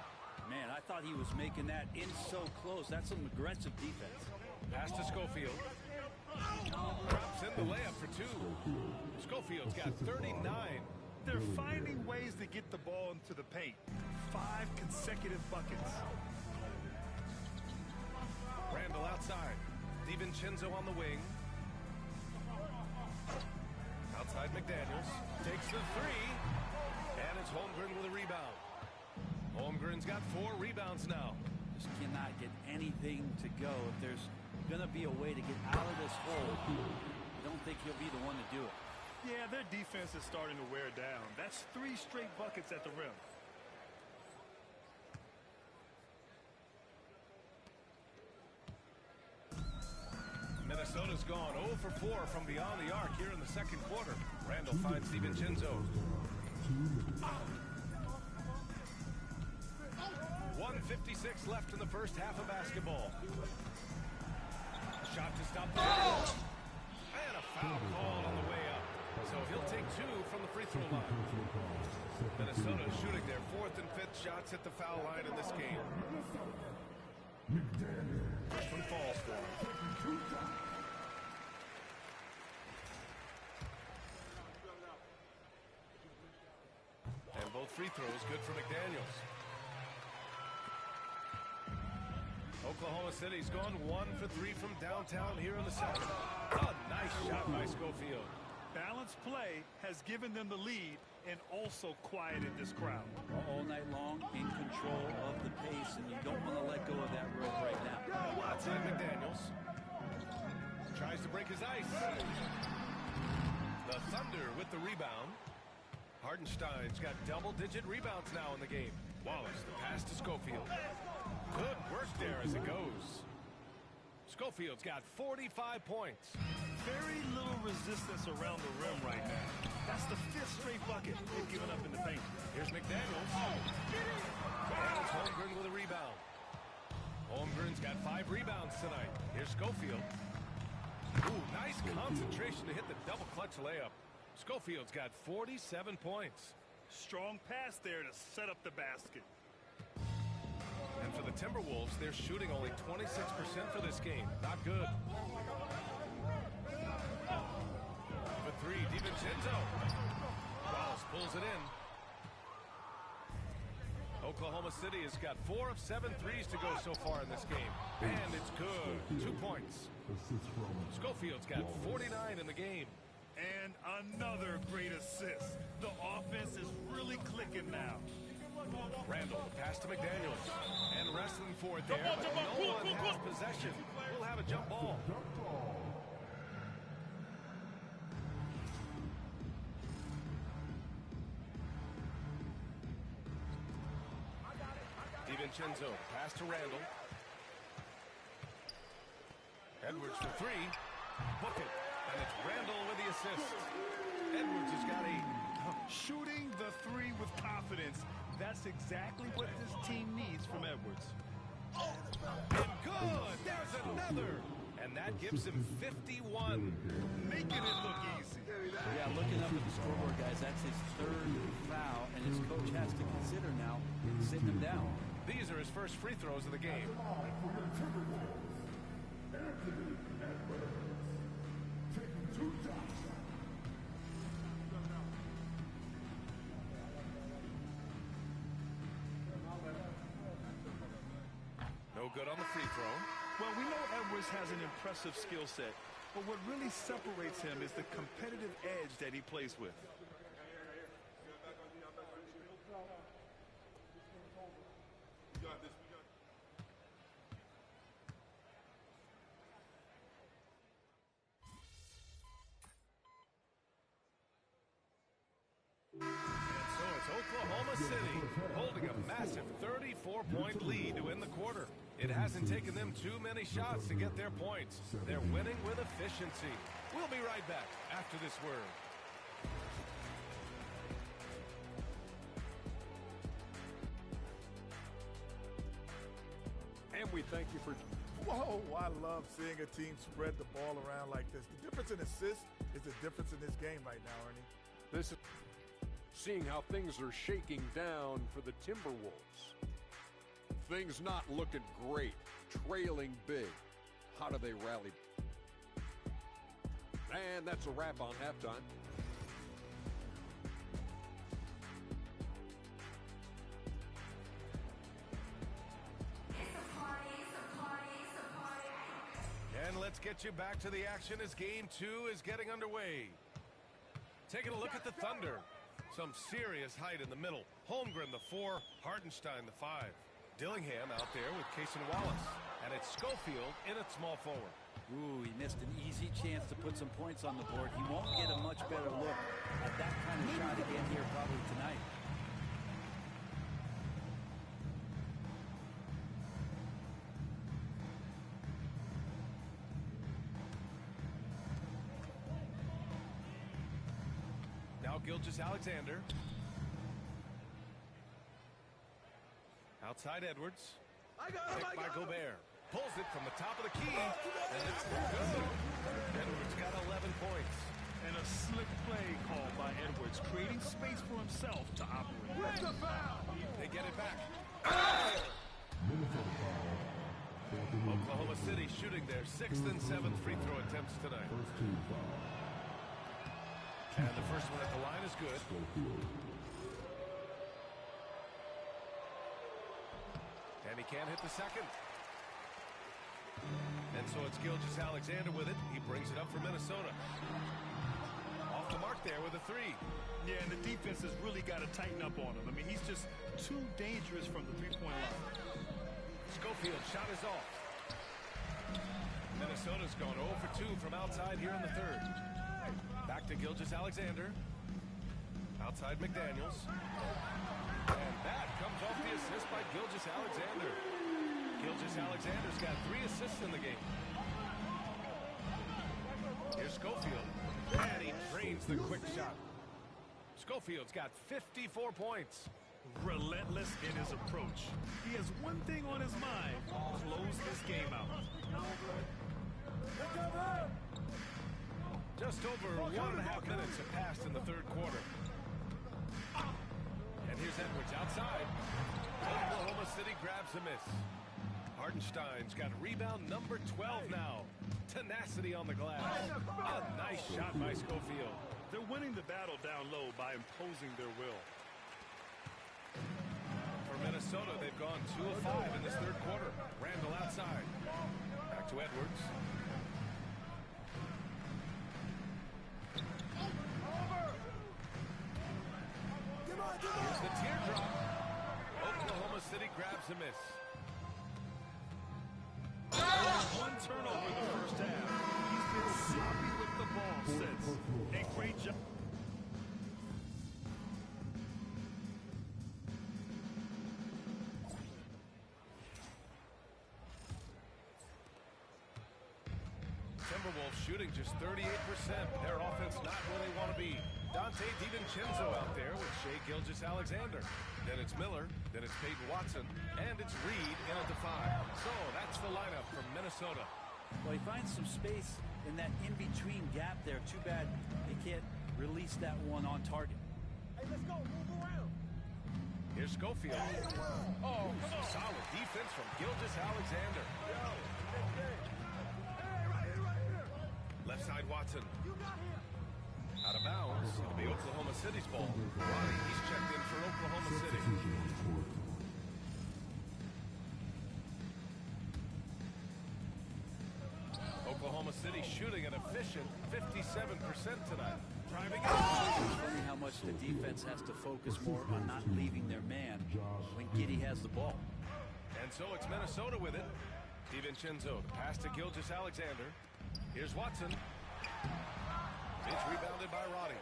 Man, I thought he was making that in so close. That's some aggressive defense. Pass to Schofield. Drops in the layup for 2. Schofield's got 39. They're finding ways to get the ball into the paint. 5 consecutive buckets. Randall outside. DiVincenzo on the wing. Outside McDaniels. Takes the 3. And it's Holmgren with a rebound. Holmgren's got 4 rebounds now. Just cannot get anything to go. If there's going to be a way to get out of this hole, I don't think he'll be the one to do it. Yeah, their defense is starting to wear down. That's 3 straight buckets at the rim. Minnesota's gone 0 for 4 from beyond the arc here in the second quarter. Randall finds DiVincenzo. 1:56 left in the first half of basketball. Shot to stop the and a foul call on the way up. So he'll take 2 from the free throw line. Minnesota shooting their 4th and 5th shots at the foul line in this game. First one falls for him. And both free throws good for McDaniels. Oklahoma City's gone 1 for 3 from downtown here in the second. A nice shot by Schofield. Balanced play has given them the lead and also quieted this crowd. All night long, in control of the pace, and you don't want to let go of that rope right now. Outside McDaniels. Tries to break his ice. The Thunder with the rebound. Hartenstein's got double-digit rebounds now in the game. Wallace, the pass to Schofield. Good work there as it goes. Schofield's got 45 points. Very little resistance around the rim right now. That's the 5th straight bucket they've given up in the paint. Here's McDaniels. And it's Holmgren with a rebound. Holmgren's got 5 rebounds tonight. Here's Schofield. Ooh, nice concentration to hit the double clutch layup. Schofield's got 47 points. Strong pass there to set up the basket. And for the Timberwolves, they're shooting only 26% for this game. Not good. For three, DiVincenzo. Wallace pulls it in. Oklahoma City has got 4 of 7 threes to go so far in this game. And it's good. 2 points. Schofield's got 49 in the game. And another great assist. The offense is really clicking now. Randall, the pass to McDaniels. And wrestling for it there, but no one has possession. We'll have a jump ball. DiVincenzo, pass to Randall. Edwards for three. Book it. And it's Randall with the assist. Edwards has got 8. Shooting the three with confidence. That's exactly what this team needs from Edwards. And good! There's another! And that gives him 51. Making it look easy. Yeah, looking up at the scoreboard, guys, that's his 3rd foul, and his coach has to consider now sitting him down. These are his first free throws of the game. No good on the free throw. Well, we know Edwards has an impressive skill set, but what really separates him is the competitive edge that he plays with. Oklahoma City holding a massive 34-point lead to win the quarter. It hasn't taken them too many shots to get their points. They're winning with efficiency. We'll be right back after this word. And we thank you for... Whoa, I love seeing a team spread the ball around like this. The difference in assists is the difference in this game right now, Ernie. This is seeing how things are shaking down for the Timberwolves. Things not looking great, trailing big. How do they rally? And that's a wrap on halftime. And let's get you back to the action as game 2 is getting underway. Taking a look at the Thunder. Some serious height in the middle. Holmgren, the 4. Hartenstein, the 5. Dillingham out there with Cason Wallace. And it's Schofield in at small forward. Ooh, he missed an easy chance to put some points on the board. He won't get a much better look at that kind of shot again here probably tonight. Now Gilgeous-Alexander. Outside Edwards. Picked by Gobert. Pulls it from the top of the key. And it's good. Edwards got 11 points. And a slick play called by Edwards, creating space for himself to operate. Where's the foul? They get it back. Oklahoma City shooting their 6th and 7th free throw attempts tonight. And the first one at the line is good. And he can't hit the second. And so it's Gilgeous-Alexander with it. He brings it up for Minnesota. Off the mark there with a 3. Yeah, and the defense has really got to tighten up on him. I mean, he's just too dangerous from the three-point line. Schofield shot is off. Minnesota's gone 0 for 2 from outside here in the 3rd. Back to Gilgeous-Alexander. Outside McDaniels. And that comes off the assist by Gilgeous-Alexander. Gilgeous-Alexander's got 3 assists in the game. Here's Schofield. And he drains the quick shot. Schofield's got 54 points. Relentless in his approach. He has one thing on his mind: close this game out. Just over 1.5 minutes have passed in the 3rd quarter. And here's Edwards outside. Oklahoma City grabs grabs a miss. Hartenstein's got rebound number 12 now. Tenacity on the glass. A nice shot by Schofield. They're winning the battle down low by imposing their will. For Minnesota, they've gone 2 of 5 in this third quarter. Randall outside. Back to Edwards. Here's the teardrop. Oklahoma City grabs a miss. One turnover in the first half. He's been sloppy with the ball since. A great job. Timberwolves shooting just 38%. Their offense not where they want to be. Dante DiVincenzo out there with Shea Gilgeous-Alexander. Then it's Miller, then it's Peyton Watson, and it's Reed in at the 5. So that's the lineup from Minnesota. Well, he finds some space in that in-between gap there. Too bad he can't release that one on target. Hey, let's go. Move around. Here's Schofield. Oh, solid defense from Gilgeous-Alexander. Left side Watson. Out of bounds. It'll be Oklahoma City's ball. Ronnie, he's checked in for Oklahoma City. Oklahoma City shooting an efficient 57% tonight. Driving It's funny how much the defense has to focus more on not leaving their man when Giddey has the ball. And so it's Minnesota with it. DiVincenzo, the pass to Gilgeous-Alexander. Here's Watson. It's rebounded by Roddy.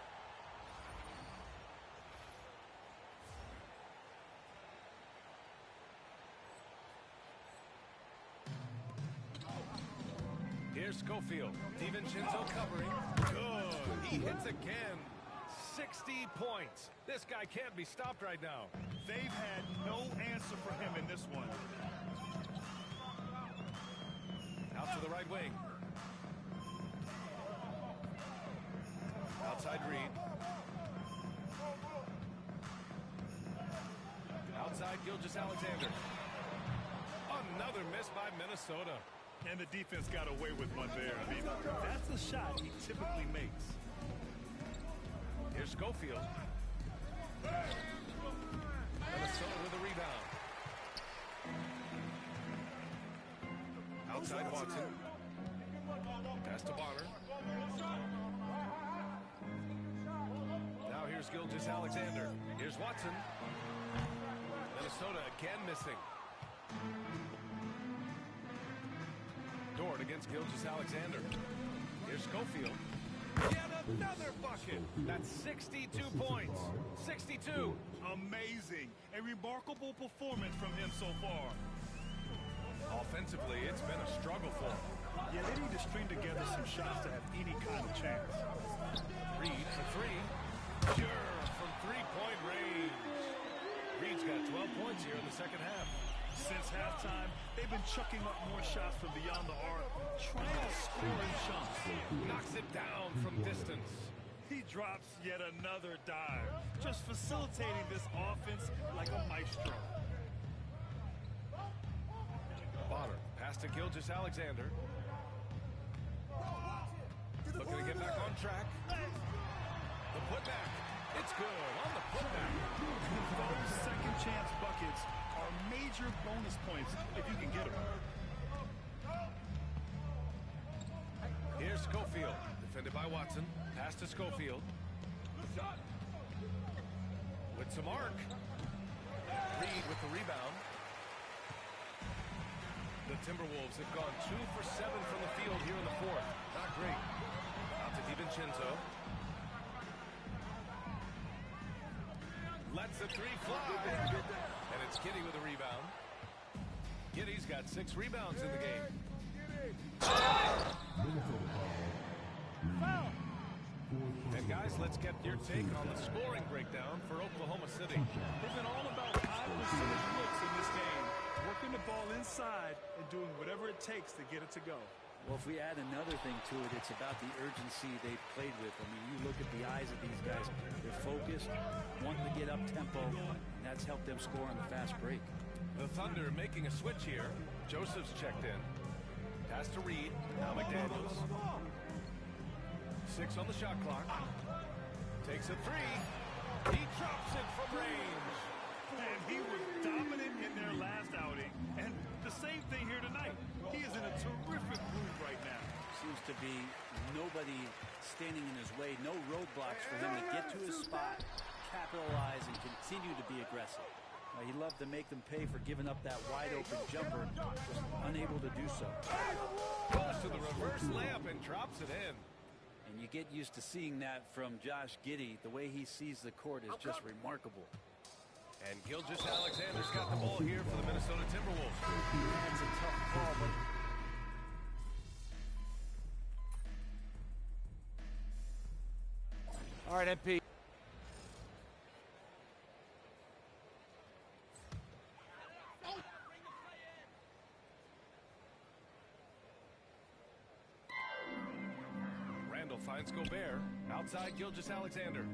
Here's Schofield. DiVincenzo covering. Good. He hits again. 60 points. This guy can't be stopped right now. They've had no answer for him in this one. Out to the right wing. Outside Reed. Outside Gilgeous-Alexander. Another miss by Minnesota. And the defense got away with one there. I mean, that's a shot he typically makes. Here's Schofield. Minnesota with a rebound. Outside Watson. Pass to Bonner. Now here's Gilgeous-Alexander. Here's Watson. Minnesota again missing. Dort against Gilgeous-Alexander. Here's Schofield. Yet another bucket. That's 62 points. 62. Amazing. A remarkable performance from him so far. Offensively, it's been a struggle for him. Yeah, they need to string together some shots to have any kind of chance. Reed for 3. Sure, from three-point range. Reed's got 12 points here in the second half. Since halftime, they've been chucking up more shots from beyond the arc, trying to score in chunks. Knocks it down from distance. He drops yet another dive, just facilitating this offense like a maestro. Bonner, pass to Gilgeous-Alexander. Looking to get back on track. The putback. It's good on the putback. Those second chance buckets are major bonus points if you can get them. Here's Schofield, defended by Watson. Pass to Schofield. With some arc. Reed with the rebound. The Timberwolves have gone 2 for 7 from the field here in the fourth. Not great. Out to DiVincenzo. Lets the 3 fly. And it's Giddey with a rebound. Giddey's got 6 rebounds in the game. And guys, let's get your take on the scoring breakdown for Oklahoma City. They've been all about high percentage looks in this game, working the ball inside and doing whatever it takes to get it to go. Well, if we add another thing to it, it's about the urgency they've played with. I mean, you look at the eyes of these guys. They're focused, wanting to get up tempo, and that's helped them score on the fast break. The Thunder making a switch here. Joseph's checked in. Pass to Reed. Now McDaniels. 6 on the shot clock. Takes a 3. He drops it from range. And he was dominant in their last outing. And the same thing here tonight. He is in a terrific groove right now. Seems to be nobody standing in his way. No roadblocks for him to get to his spot, capitalize, and continue to be aggressive. He loved to make them pay for giving up that wide-open jumper, just unable to do so. Goes to the reverse layup and drops it in. And you get used to seeing that from Josh Giddey. The way he sees the court is just remarkable. And Gilgeous-Alexander's got the ball here for the Minnesota Timberwolves. That's a tough call, but all right, MP. Randall finds Gobert. Outside Gilgeous-Alexander.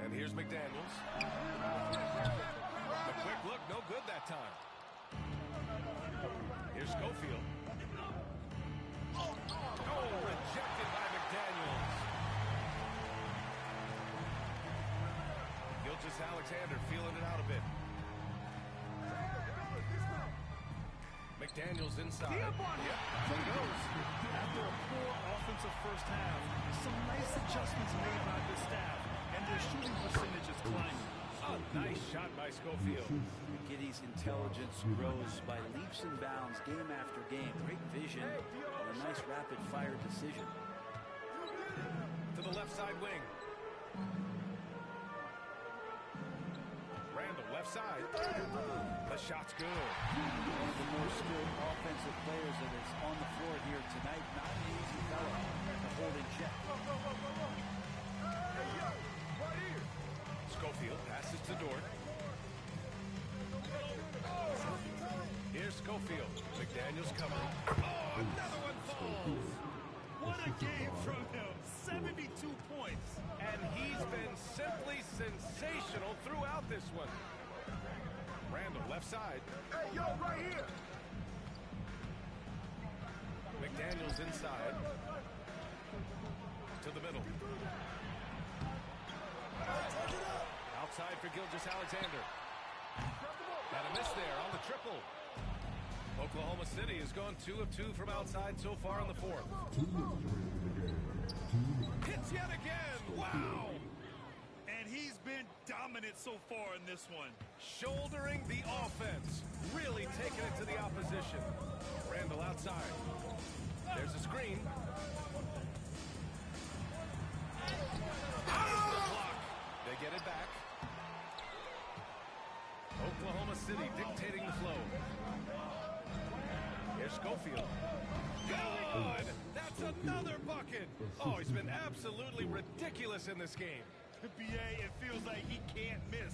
And here's McDaniels. The quick look, no good that time. Here's Schofield. Oh, rejected by McDaniels. Gilgeous-Alexander feeling it out a bit. McDaniels inside. Yep, there he goes. After a poor offensive first half, some nice adjustments made by the staff, and their shooting percentage is climbing. A nice shot by Schofield. Giddey's intelligence grows by leaps and bounds game after game. Great vision and a nice rapid-fire decision. To the left side wing. Randall, left side. The shot's good. One of the more skilled offensive players that is on the floor here tonight. Not an easy fellow to hold in check. Schofield passes to Dort. Here's Schofield. McDaniels covering. Oh, another one falls. What a game from him. 72 points. And he's been simply sensational throughout this one. Randall, left side. Hey, yo, right here. McDaniels inside. To the middle. Outside for Gilgeous-Alexander. Got a miss there on the triple. Oklahoma City has gone 2 of 2 from outside so far in the fourth. Hits yet again. Wow. And he's been dominant so far in this one. Shouldering the offense. Really taking it to the opposition. Randall outside. There's a screen. They get it back. Oklahoma City dictating the flow. Here's Schofield. Good! That's another bucket! Oh, he's been absolutely ridiculous in this game. BA, it feels like he can't miss.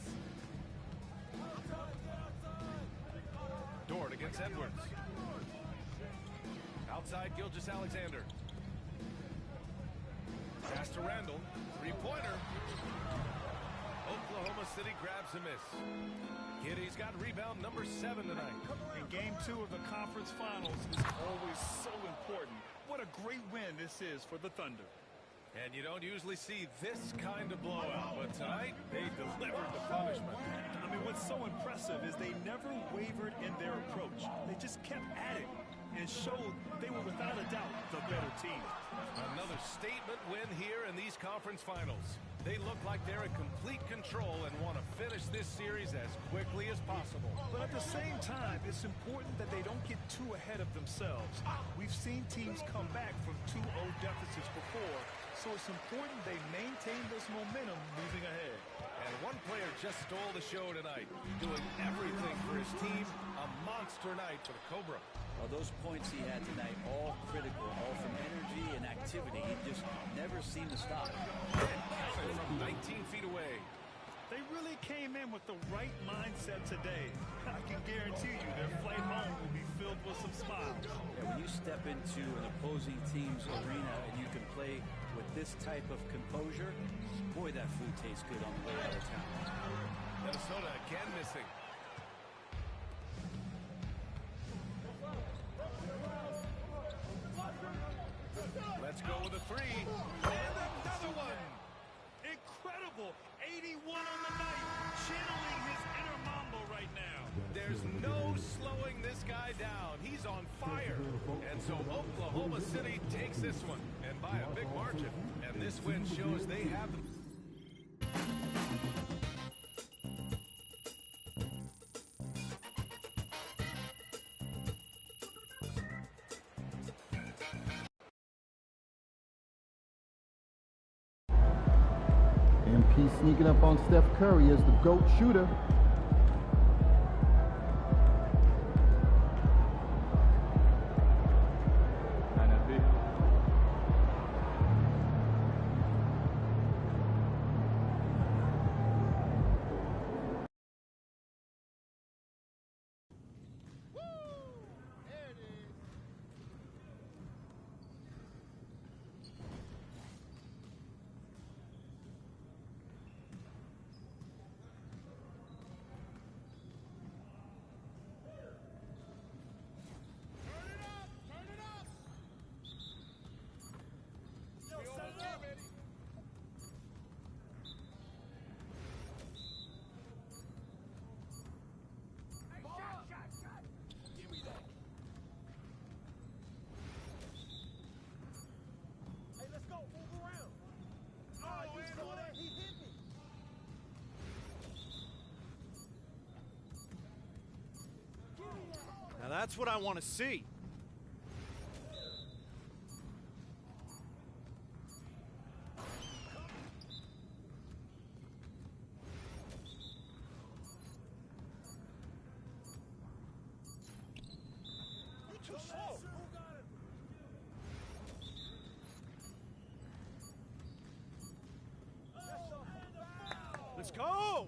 Dort against Edwards. Outside Gilgeous-Alexander. Pass to Randall. Three-pointer. Oklahoma City grabs a miss. Giddey's got rebound number 7 tonight. In game 2 of the conference finals is always so important. What a great win this is for the Thunder. And you don't usually see this kind of blowout, but tonight they delivered the punishment. I mean, what's so impressive is they never wavered in their approach. They just kept at it and showed they were without a doubt the better team. Another statement win here in these conference finals. They look like they're in complete control and want to finish this series as quickly as possible. But at the same time, it's important that they don't get too ahead of themselves. We've seen teams come back from 2-0 deficits before, so it's important they maintain this momentum moving ahead. And one player just stole the show tonight, doing everything for his team. A monster night for the Cobra. Well, those points he had tonight, all critical, all from energy and activity. He just never seemed to stop. From 19 feet away. They really came in with the right mindset today. I can guarantee you their flight home will be filled with some smiles. Yeah, when you step into an opposing team's arena and you can play with this type of composure, boy, that food tastes good on the way out of town. Minnesota again missing. There's no slowing this guy down. He's on fire. And so Oklahoma City takes this one, and by a big margin. And this win shows they have the... MP sneaking up on Steph Curry as the GOAT shooter. Now that's what I want to see. You're too slow. Let's go.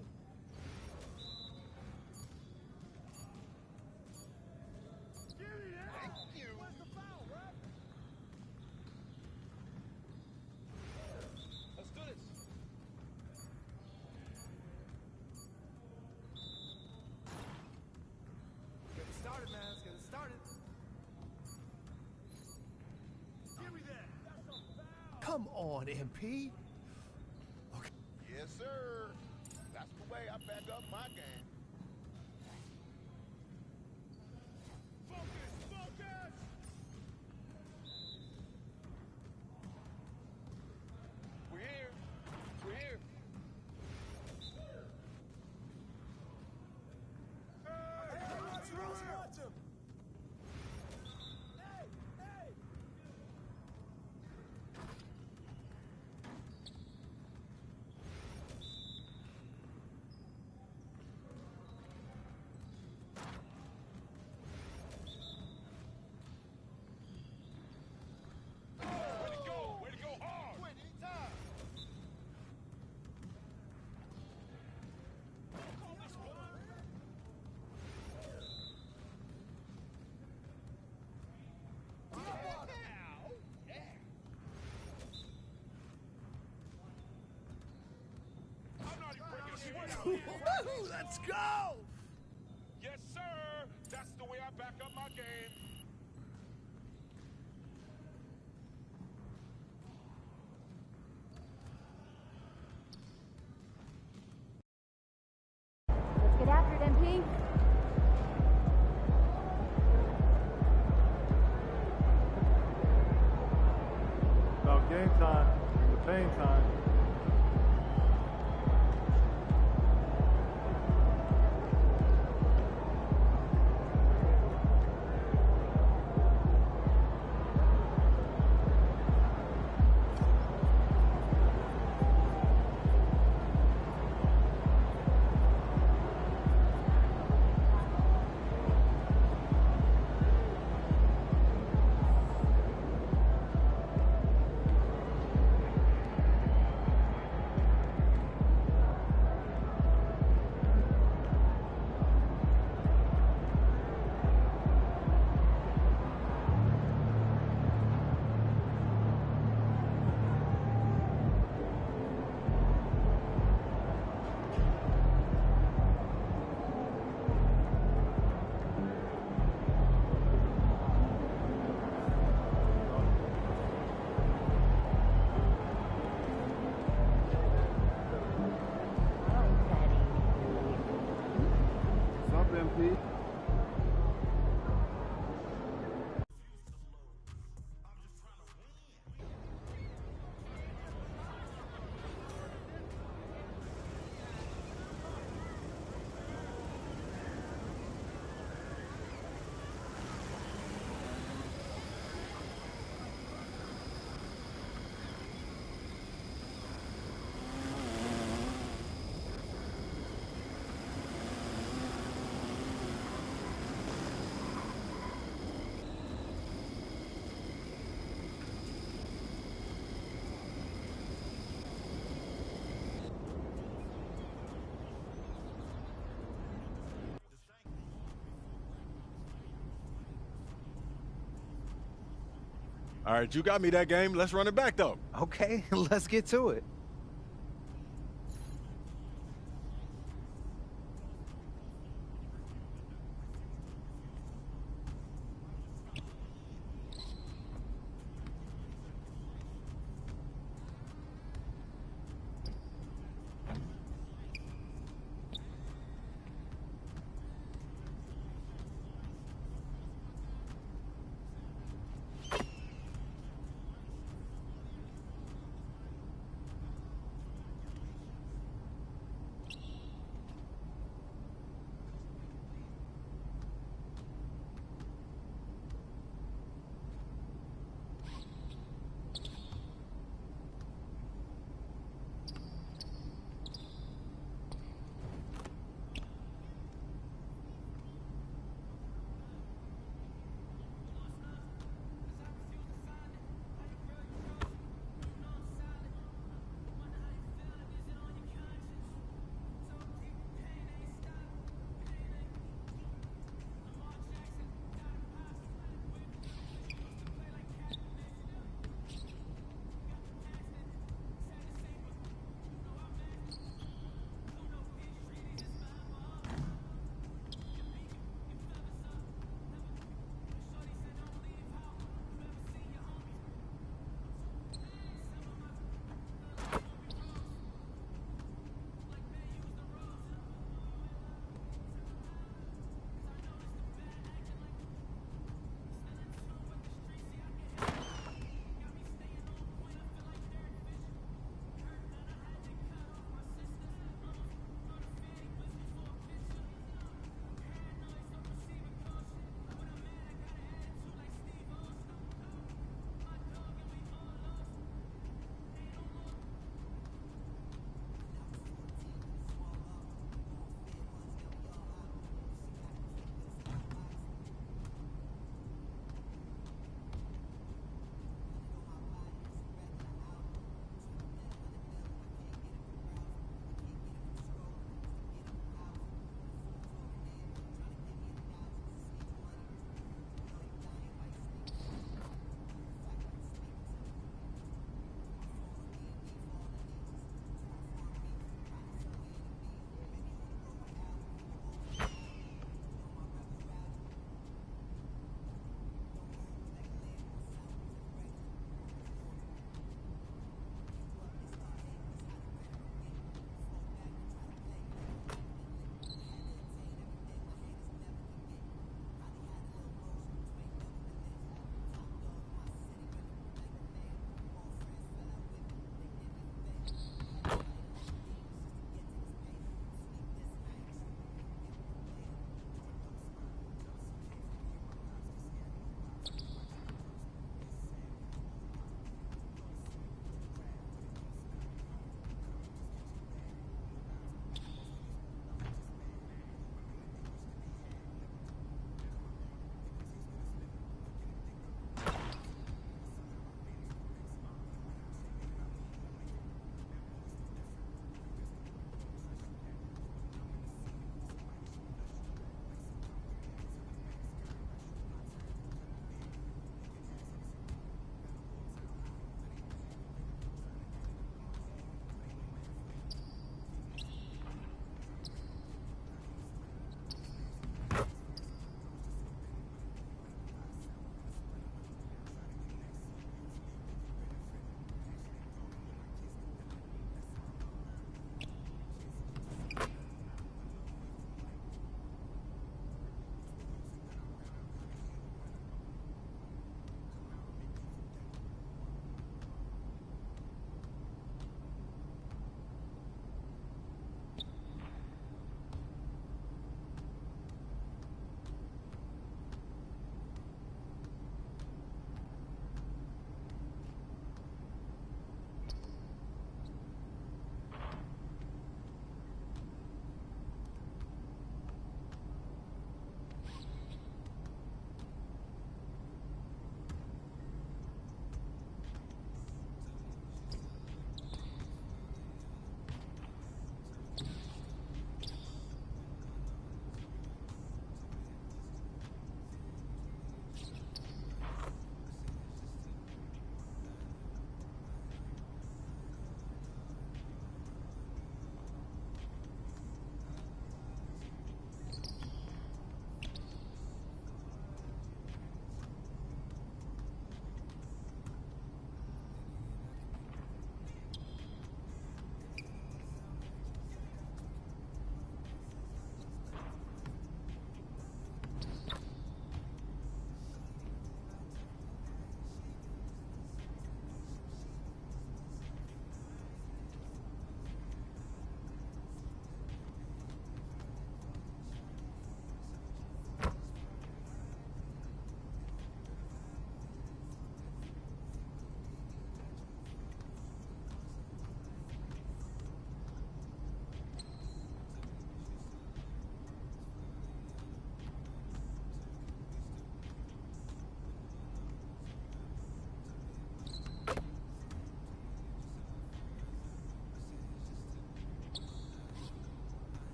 Come on, MP. Okay. Yes, sir. That's the way I back up my game. Focus, focus. We're here. We're here. Watch him. Let's go! Yes, sir. That's the way I back up my game. Let's get after it, MP. About game time, the pain time. All right, you got me that game. Let's run it back, though. Okay, let's get to it.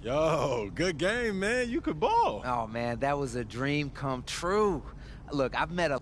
Yo, good game, man. You could ball. Oh, man, that was a dream come true. Look, I've met a...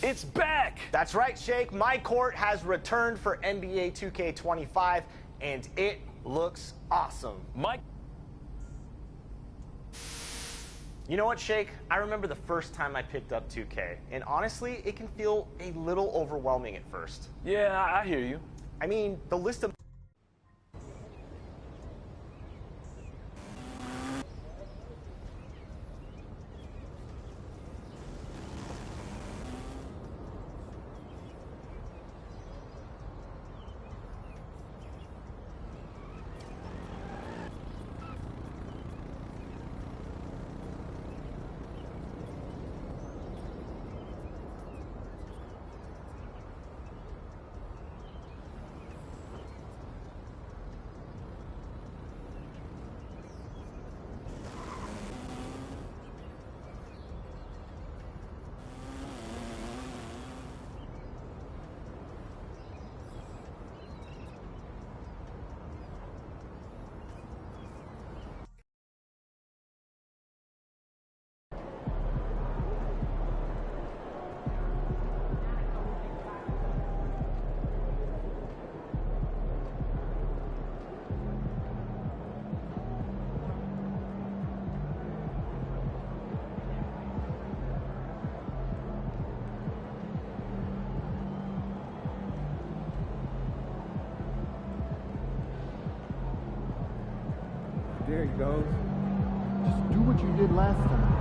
It's back! That's right, Shake. My court has returned for NBA 2K25, and it looks awesome. You know what, Shake? I remember the first time I picked up 2K, and honestly, it can feel a little overwhelming at first. Yeah, I hear you. I mean, the list of... There he goes. Just do what you did last time.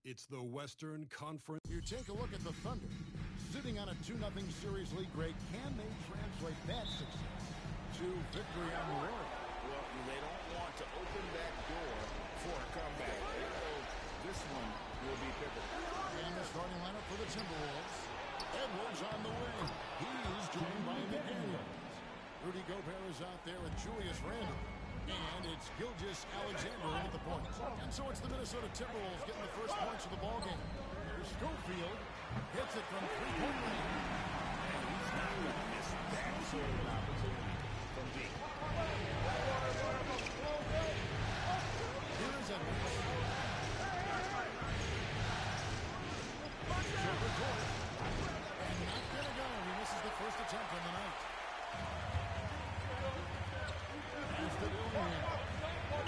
It's the Western Conference. You take a look at the Thunder. Sitting on a 2-0 series lead break, can they translate that success to victory on the road? Well, they don't want to open that door for a comeback. This one will be pivotal. And the starting lineup for the Timberwolves. Edwards on the wing. He is joined by McDaniel. Rudy Gobert is out there with Julius Randle. And it's Gilgeous-Alexander in at the point. And so it's the Minnesota Timberwolves getting the first points of the ballgame. Here's Schofield. Hits it from three-point range. And he's not going to miss that sort of an opportunity from deep. Here's Edwards. Short court. And not going to go. He misses the first attempt on the night.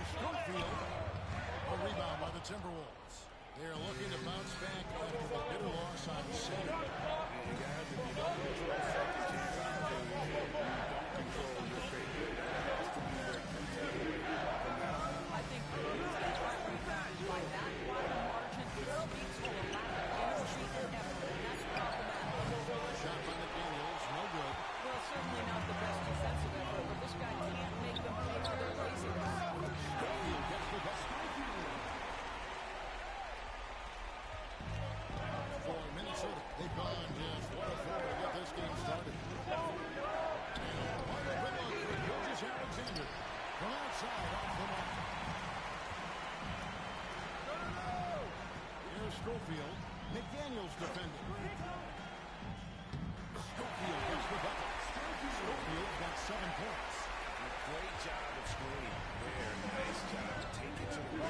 Schofield, a rebound by the Timberwolves. They're looking to bounce back after the bitter loss side of center. And guys, if you don't control second chance opportunities, you don't control your fate. That has to be their key takeaway from that. I think that's right where you found it. By that wide a margin, it speaks to a lack of energy and effort, and that's problematic. Shot by McDaniels, no good. Well, certainly not the best defensive effort, but this guy can't make them pay for their laziness. Schofield gets the best. For Minnesota, they've gone just 1-4 to get this game started. And what a good look for Gilgeous-Alexander from outside off the mark. Here's Schofield. McDaniels defending. Schofield gets the bucket. Schofield got 7 points. A great job of screening there. Nice job. Take it to the rim.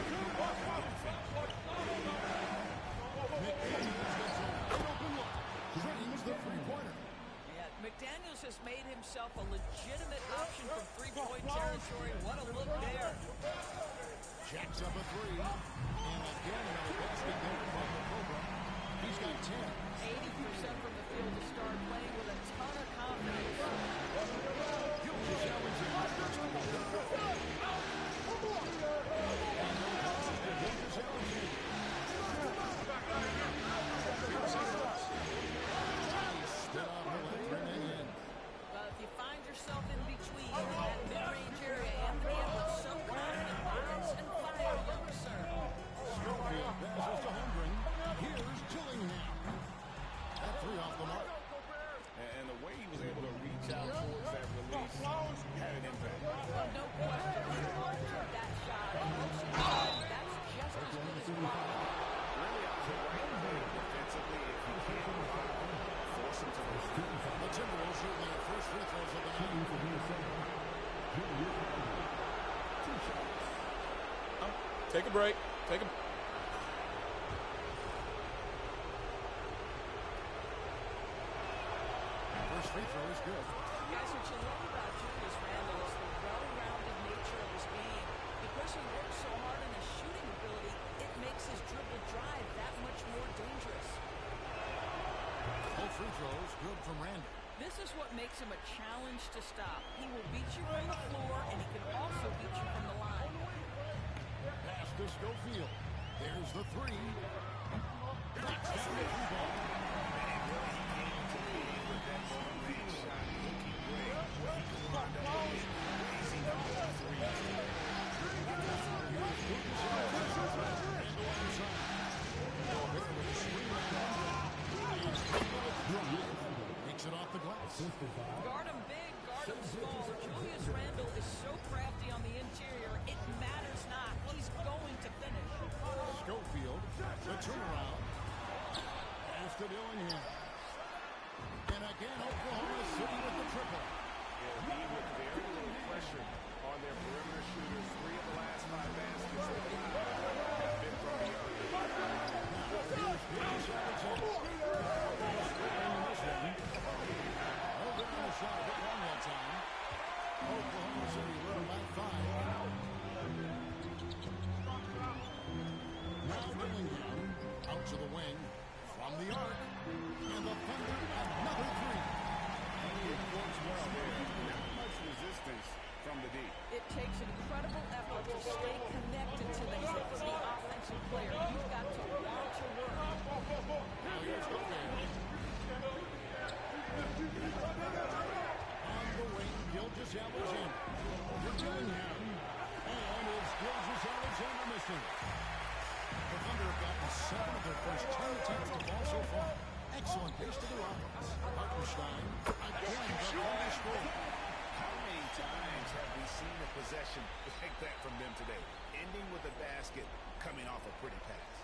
McDaniels gets a wide open look. Drains the three-pointer. Yeah, McDaniels has made himself a legitimate option from three-point territory. What a look there. Jacks up a three. And again, another basket there from the Cobra. He's got 10. 80% from the field to start, playing with a ton of confidence. Gilgeous-Alexander starts to go. And no passes to Gilgeous-Alexander. Well, if you find yourself in between in that mid-range area, Anthony Edwards so confident, rise and fire, young sir. Schofield passes to Holmgren. Here's Gillingham. That three off the mark. And the way he was able to reach out towards that release had an impact. Well, no question. He took that shot. That's just as good as quality. Really out the right play defensively. If you can't force him to lose. The Timberwolves shoot their first free throws of the night. Take a break. Take a First free throw is good. Guys, what you love about Julius Randle is the well-rounded nature of his game. Because he works so hard on his shooting ability, it makes his dribble drive that much more dangerous. Both free throws good from Randle. This is what makes him a challenge to stop. He will beat you from the floor, and he can also beat you from the line. Pass to Schofield. There's the three. That's the three ball. Makes it off the glass. Guard him big, guard him small. Julius Randle is so crafty on the interior, it matters not. He's going to finish. Schofield, the turnaround. Pass to Dillingham. And again, Oklahoma City with the triple. Yeah, he with very little pressure on their perimeter shooters. 3 of the last 5 baskets they've allowed have been from the arc. Here's Gilgeous-Alexander. Oh, good on the shot. A bit long that time. Oklahoma City led by 5. Now Dillingham out to the wing from the arc. And the Thunder another three. He works well there. Not much resistance from the D. It takes incredible effort to stay connected to the offensive player. You've got to want to work. Now here's Gilgeous. On the wing, Gilgeous-Alexander. For Dillingham. And it's Gilgeous-Alexander missing. The Thunder have gotten 7 of their first 10 attempts to ball so far. Excellent pace to the offense. Hartenstein again the longest score. How many times have we seen a possession like that from them today? Ending with a basket, coming off a pretty pass.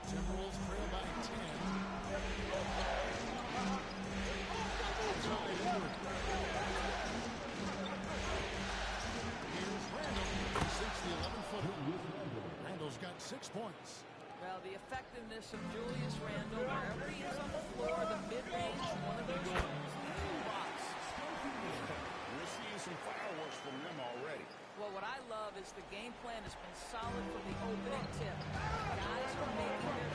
Timberwolves trail by 10. Outside Edward. Here's Randle. He sinks the 11-footer. Randle's got 6 points. Well, the effectiveness of Julius Randle, wherever he is on the floor, the mid-range, one of those tools, the blocks. We're seeing some fireworks from them already. Well, what I love is the game plan has been solid from the opening tip. Guys are making their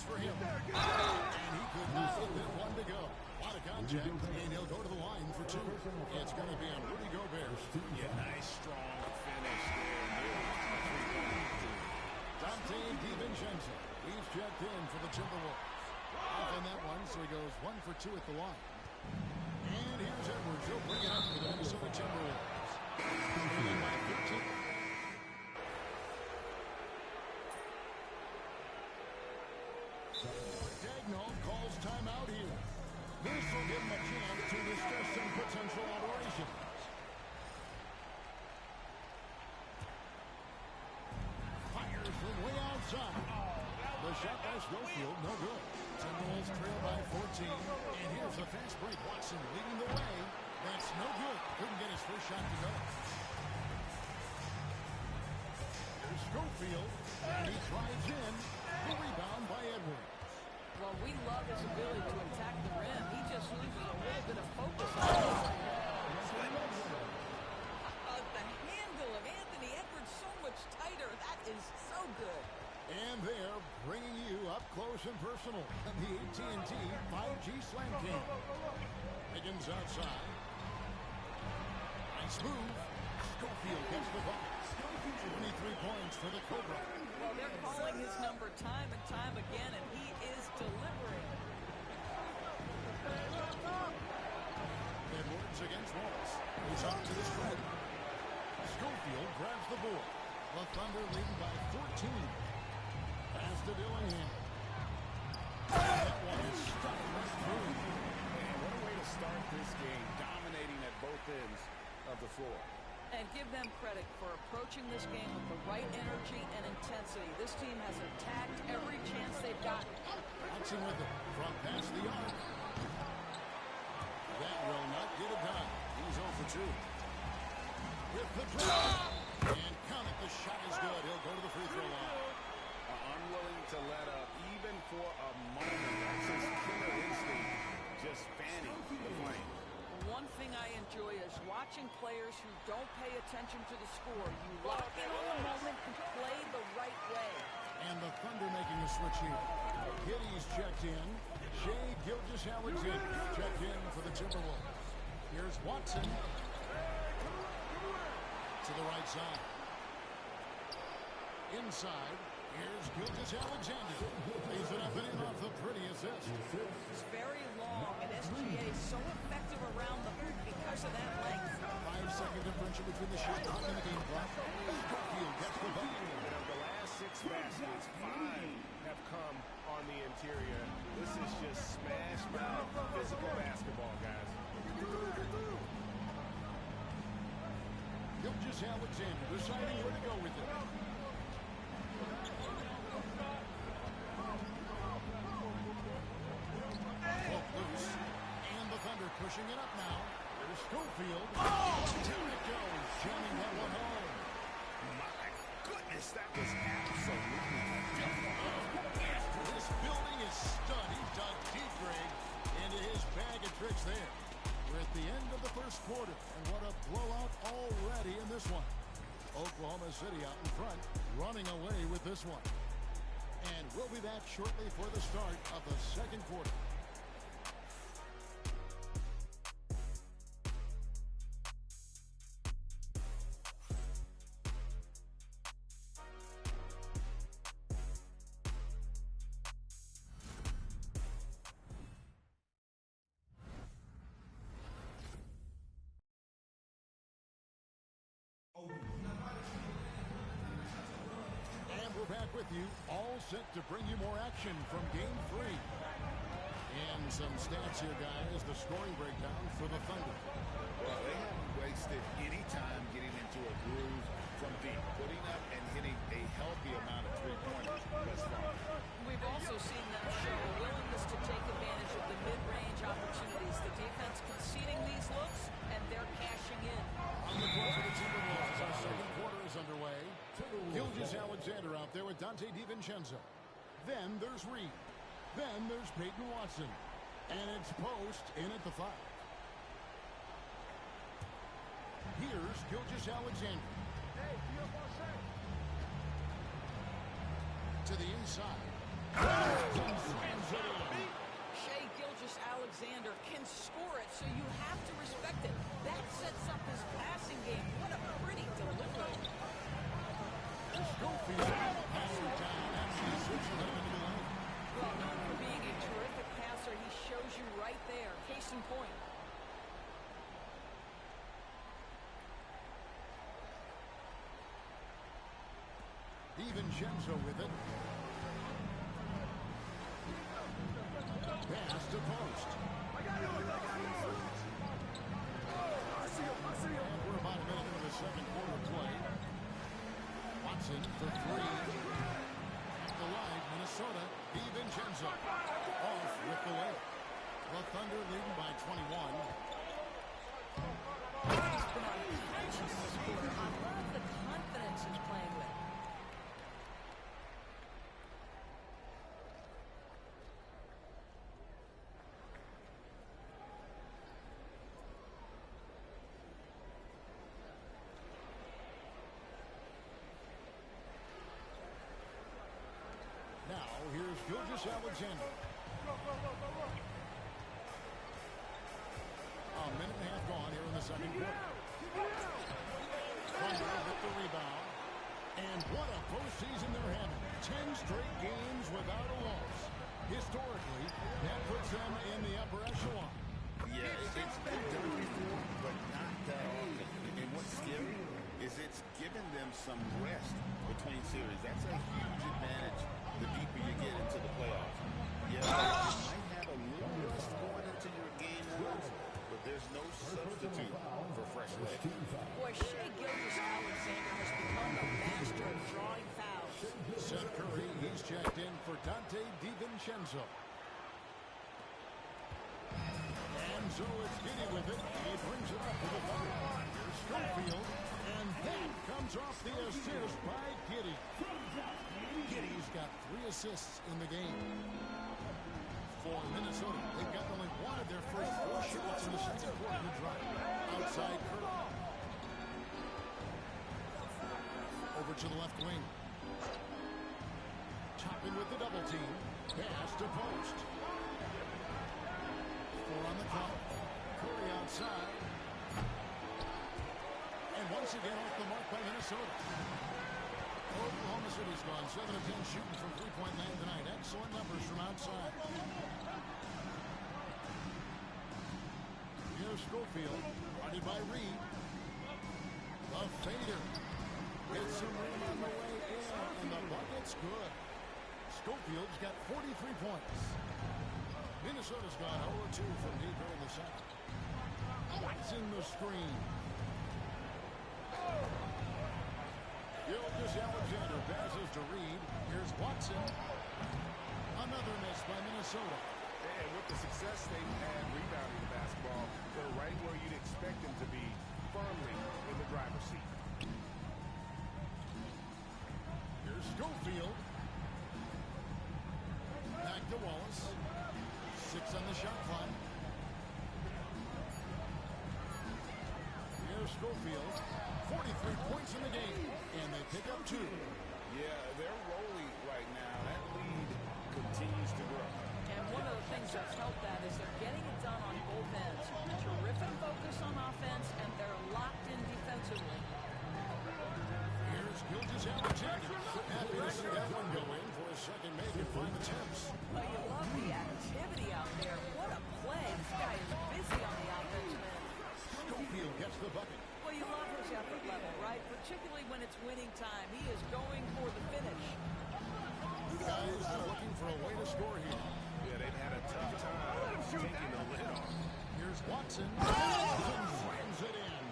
for him. And he couldn't fit that one to go. A lot of contact, and he'll go to the line for two. It's going to be on Rudy Gobert. Yeah, nice, strong finish there. Dante DiVincenzo. He's checked in for the Timberwolves. Off on that one, so he goes 1 for 2 at the line. And here's Edwards. He'll bring it up for the Minnesota Timberwolves. Leading by 13. Dagnall calls timeout here. This will give him a chance to discuss some potential alterations. Fires from way outside. The shot by Schofield, no good. Timberwolves trail by 14. And here's a fast break. Watson leading the way. That's no good. Couldn't get his first shot to go. There's Schofield. And he drives in. The rebound by Edwards. Well, we love his ability to attack the rim. He just loses a little bit of focus on this. The handle of Anthony Edwards so much tighter. That is so good. And they're bringing you up close and personal on the AT&T 5G Slam Cam. Higgins outside. Nice move. Schofield gets the bucket. 23 points for the Cobra. Well, they're calling his number time and time again, and he is delivering. Edwards against Wallace. He's out to the strike. Schofield grabs the board. The Thunder leading by 14. Pass to Dillingham. That one is stuck right through. Man, what a way to start this game, dominating at both ends of the floor. And give them credit for approaching this game with the right energy and intensity. This team has attacked every chance they've gotten. Watson with it from past the arc. That will not get it done. He's 0 for 2. With the dribble. And count it. The shot is good. He'll go to the free throw line. Unwilling to let up even for a moment. That's his killer instinct. Just fanning the flame. One thing I enjoy is watching players who don't pay attention to the score. You lock in on the moment and play the right way. And the Thunder making a switch here. Giddy's checked in. Shea Gilgeous-Alexander checked in for the Timberwolves. Here's Watson. To the right side. Inside. Here's Gilgeous-Alexander. He's it up and in off the pretty assist. It's very long, and SGA is so effective around the hoop because of that length. 5-second differential between the shot clock and the game clock. Schofield gets the bucket. Of the last 6 baskets, 5 have come on the interior. This is just smash mouth physical basketball, guys. Gilgeous-Alexander deciding where to go with it. Loose. And the Thunder pushing it up now. There's Schofield. There it goes. Jamming that one home. My goodness, that was absolutely After this building is stud. He dug deep, Greg, into his bag of tricks there. We're at the end of the first quarter, and what a blowout already in this one. Oklahoma City out in front, running away with this one. And we'll be back shortly for the start of the second quarter. Back with you, all set to bring you more action from Game 3. And some stats here, guys. The scoring breakdown for the Thunder. Well, they haven't wasted any time getting into a groove from deep, putting up and hitting a healthy amount of three-pointers thus far. We've also seen them show a willingness to take advantage of the mid-range opportunities. The defense conceding these looks, and they're cashing in. On the court for the Timberwolves, our second quarter is underway. Gilgeous-Alexander out there with Dante DiVincenzo. Then there's Reed. Then there's Peyton Watson. And it's post in at the 5. Here's Gilgeous-Alexander. To the inside. Shey Gilgeous-Alexander can score it, so you have to respect it. That sets up his passing game. What a pretty delivery. Well, known for being a terrific passer, he shows you right there. Case in point. DiVincenzo with it. Pass to post. And we're about a minute into the second quarter play. Watson for three. At the line, Minnesota. DiVincenzo off with the layup. The Thunder leading by 21. He's been unconscious this quarter. I love the confidence he's playing with. Now, here's Gilgeous-Alexander. A minute and a half gone here in the second quarter. Thunder with the rebound. And what a postseason they're having. 10 straight games without a loss. Historically, that puts them in the upper echelon. Yeah, it's been done before, but not that often. And what's scary is it's given them some rest between series. That's a huge advantage the deeper you get into the playoffs. Yeah, you might have a little rest going into your game ones, but there's no substitute for fresh legs. Boy, Shey Gilgeous-Alexander has become a master of drawing fouls. Seth Curry, he's checked in for Dante DiVincenzo. And so it's Giddy with it. He brings it up to the Thunder. Here's Schofield. And that comes off the assist by Giddy. Giddy's got 3 assists in the game. For Minnesota, they've got only one of their first 4 shots in the second quarter to drop. Outside Curry. Over to the left wing. Chopping with the double team. Pass to post. 4 on the clock. Curry outside. And once again off the mark by Minnesota. Oklahoma City's gone 7 of 10 shooting from three-point land tonight. Excellent numbers from outside. Here's Schofield, guarded by Reed. A fader. Gets some room on the way in, and the bucket's good. Schofield's got 43 points. Minnesota's gone 0-2 from deep here in the second. Watson the screen. Gilgeous-Alexander passes to Reed. Here's Watson. Another miss by Minnesota. And with the success they've had rebounding the basketball, they're right where you'd expect them to be, firmly in the driver's seat. Here's Schofield. Back to Wallace. 6 on the shot clock. Here's Schofield. 43 points in the game, and they pick up 2. Yeah, they're rolling right now. That lead continues to grow. And one of the things that's helped that is they're getting it done on both ends. Terrific focus on offense, and they're locked in defensively. Here's Gilgeous-Alexander. Happy to see that one go in for a second make and 5 attempts. Well, you love the activity out there. What a play. This guy is busy on the offensive end. Schofield gets the bucket. Well, you love his effort level, right? Particularly when it's winning time. He is going for the finish. The guys are looking for a way to score here. Yeah, they've had a tough time taking the lid off. Here's Watson. Slams it in.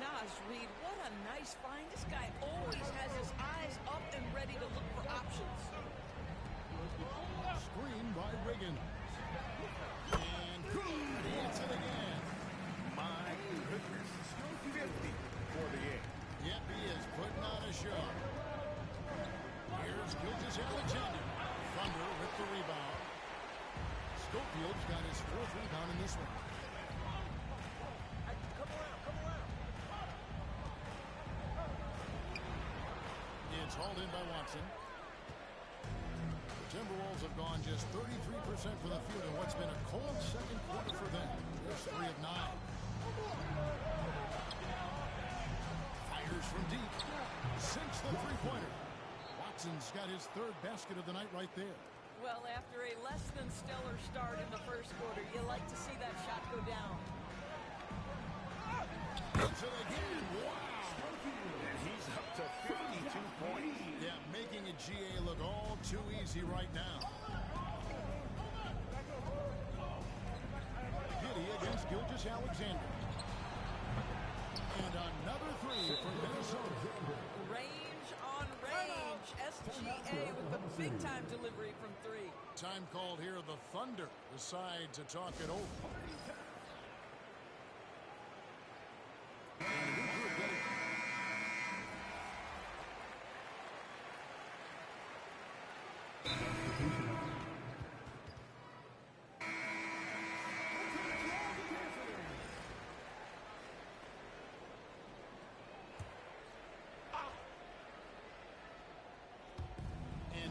Naz Reed, what a nice find. This guy always has his eyes up and ready to look for options. Screen by Riggins. And good. Hits it again. My goodness. 50 for the game. Yep, he is putting on a show. Here's Gilgeous-Alexander. Thunder with the rebound. Schofield's got his 4th rebound in this one. It's hauled in by Watson. The Timberwolves Timberwolves have gone just 33% for the field in what's been a cold second quarter for them. There's 3 of 9. Fires from deep. Sinks the three-pointer. Watson's got his 3rd basket of the night right there. Well, after a less than stellar start in the first quarter, you like to see that shot go down. Hits it again. Wow. And he's up to 52 points. Yeah, making a GA look all too easy right now. Giddy against Gilgeous-Alexander. And another 3 from Minnesota. Range on range. SGA with the big-time delivery from 3. Time called here. The Thunder decide to talk it over.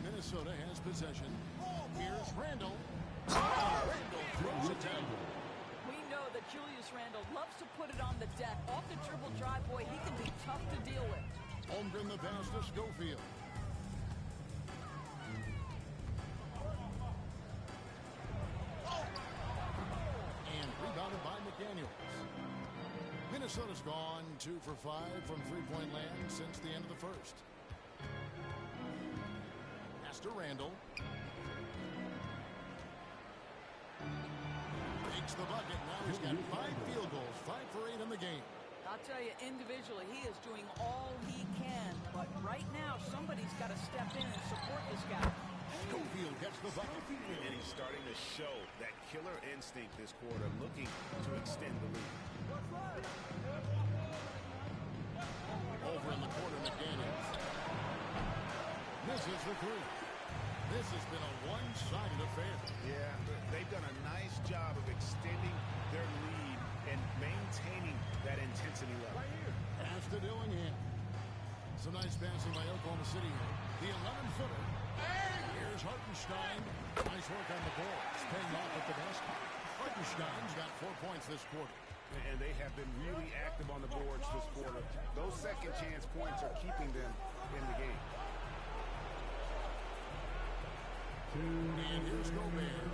Minnesota has possession. Here's Randall. Randall throws it down. We know that Julius Randle loves to put it on the deck. Off the dribble drive, boy, he can be tough to deal with. Holmgren the pass to Schofield. And rebounded by McDaniels. Minnesota's gone 2 for 5 from three-point land since the end of the first. To Randall. Takes the bucket. Now he's got 5 field goals, 5 for 8 in the game. I'll tell you, individually, he is doing all he can. But right now, somebody's got to step in and support this guy. Schofield gets the bucket. And he's starting to show that killer instinct this quarter, looking to extend the lead. Over in the corner, McDaniels. Misses the 3. This has been a one-sided affair. Yeah, they've done a nice job of extending their lead and maintaining that intensity level. Right here. Pass to Dillingham. Some nice passing by Oklahoma City here. The 11-footer. Here's Hartenstein. Nice work on the ball. It's paying off at the basket. Hartenstein's got 4 points this quarter. And they have been really active on the boards this quarter. Those second chance points are keeping them in the game. And here's Gobert.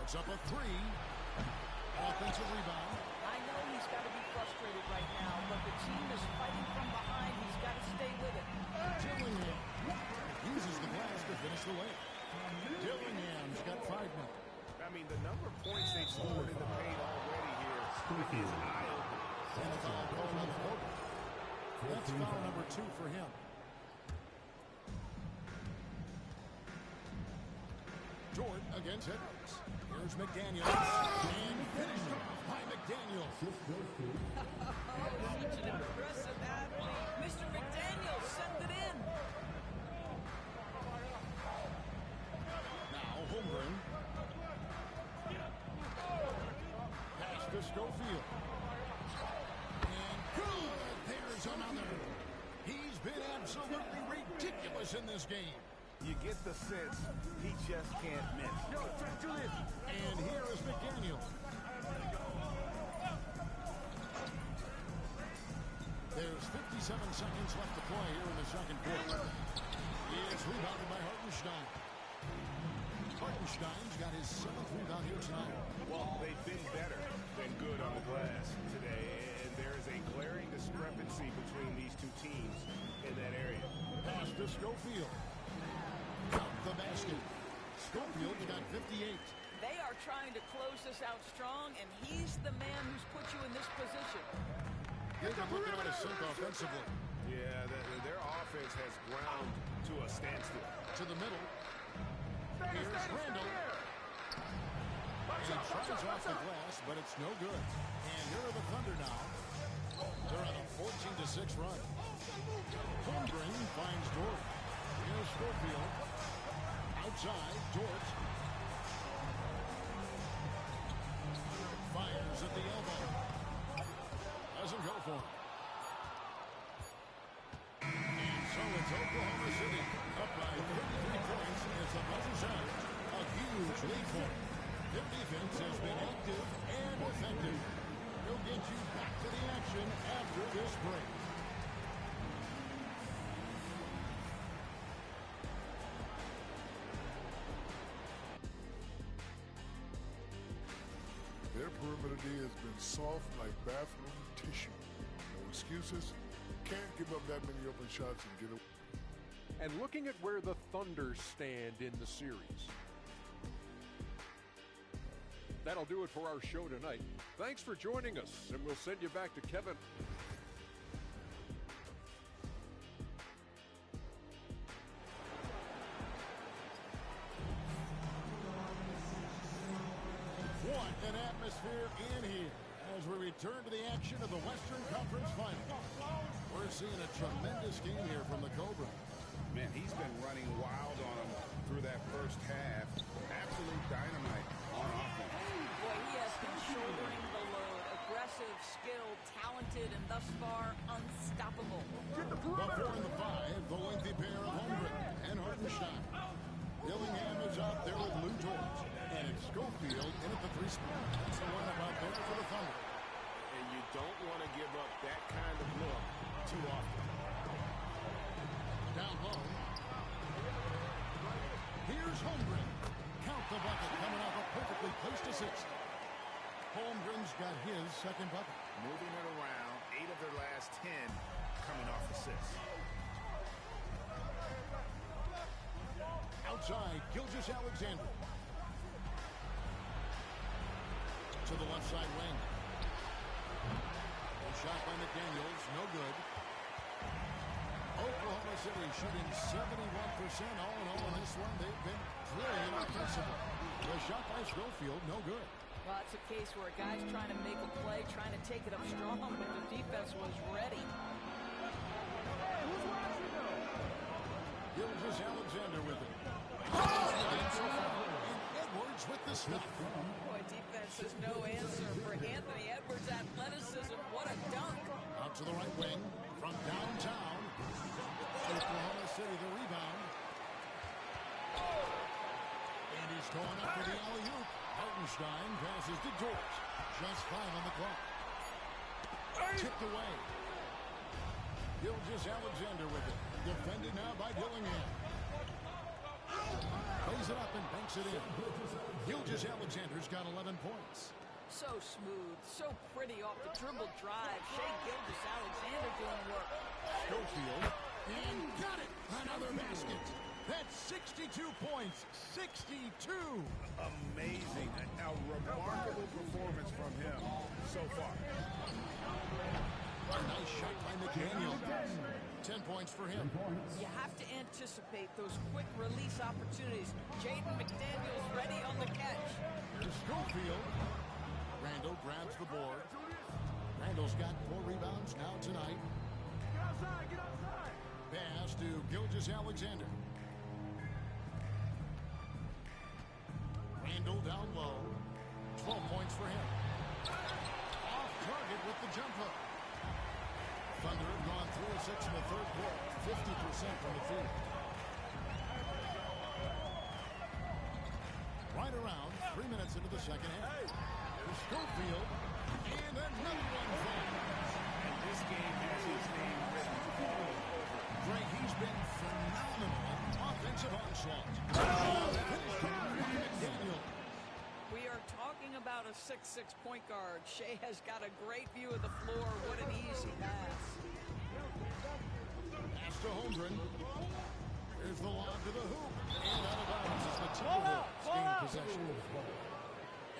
Puts up a 3. Offensive rebound. I know he's got to be frustrated right now, but the team is fighting from behind. He's got to stay with it. Dillingham uses the glass to finish the way. Dillingham's got 5 now. I mean, the number of points they've scored in the paint already here is eye-opening. And a foul called on the quarter. That's foul number 2 for him. Jordan against Edwards. Here's McDaniels. And finished off by McDaniels. Such an impressive athlete. Mr. McDaniels sent it in. Now Holmgren. Pass to Schofield. And good. There's another. He's been absolutely ridiculous in this game. You get the sense he just can't miss. No, do this. And here is McDaniel. There's 57 seconds left to play here in the second quarter. He is rebounded by Hartenstein. Hartenstein's got his 7th rebound here tonight. Well, they've been better than good on the glass today, and there is a glaring discrepancy between these two teams in that area. Pass to Schofield. Count the basket. Schofield's got 58. They are trying to close this out strong, and he's the man who's put you in this position. They've been looking out of sync offensively. Yeah, their offense has ground to a standstill. To the middle. Here's Randall. And he tries off the glass, but it's no good. And here are the Thunder now. They're on a 14-6 run. Holmgren finds Dort. Here's Schofield. Outside, Dort. Fires at the elbow. Doesn't go for it. And so it's perimeter D has been soft like bathroom tissue. No excuses. Can't give up that many open shots and get away. And looking at where the Thunder stand in the series. That'll do it for our show tonight. Thanks for joining us, and we'll send you back to Kevin. What an atmosphere in here as we return to the action of the Western Conference Finals. We're seeing a tremendous game here from the Cobra. Man, he's been running wild on him through that first half. Absolute dynamite on offense. Boy, he has been shouldering the load. Aggressive, skilled, talented, and thus far, unstoppable. The 4 and the 5, the lengthy pair of Holmgren and Hartenstein. Dillingham is out there with Lou George. And it's Schofield in at the 3 spot. That's the one about there for the Thunder. And you don't want to give up that kind of look too often. Down low. Here's Holmgren. Count the bucket coming off a perfectly placed assist. Holmgren's got his second bucket. Moving it around, 8 of their last 10 coming off assists. Outside, Gilgeous-Alexander. To the left side wing. A shot by McDaniels, no good. Oklahoma City shooting 71% all in all in this one. They've been brilliant offensively. The shot by Schofield, no good. Well, it's a case where a guy's trying to make a play, trying to take it up strong, but the defense was ready. Gilgeous-Alexander with it. And Edwards with the stuff. Boy, defense has no answer for Anthony Edwards' athleticism. What a dunk. Out to the right wing from downtown. Oklahoma City the rebound. And he's going up for the alley-oop. Hartenstein passes to George. Just 5 on the clock. Tipped away. Gilgeous-Alexander with it. Defended now by Dillingham. Plays it up and banks it in. Gilgeous-Alexander's got 11 points. So smooth, so pretty off the dribble drive. Shea Gilgeous-Alexander doing work. Schofield. And got it. Another basket. That's 62 points. 62. Amazing. A remarkable performance from him so far. A nice shot by McDaniel. 10 points for him. You have to anticipate those quick release opportunities. Jaden McDaniels ready on the catch. Here's Schofield. Randall grabs the board. Randall's got 4 rebounds now tonight. Get outside, get outside. Pass to Gilgeous-Alexander. Randall down low. 12 points for him. Off target with the jumper. Thunder have gone 3 of 6 in the third quarter. 50% from the field. Right around 3 minutes into the second half. Here's Schofield. And another one falls. And this game has his name written all over. Greg, he's been phenomenal in offensive onslaught. We are talking about a 6'6" point guard. Shea has got a great view of the floor. What an easy pass. Pass to Holmgren. Here's the lob to the hoop. And out of bounds as the Timberwolves gain possession.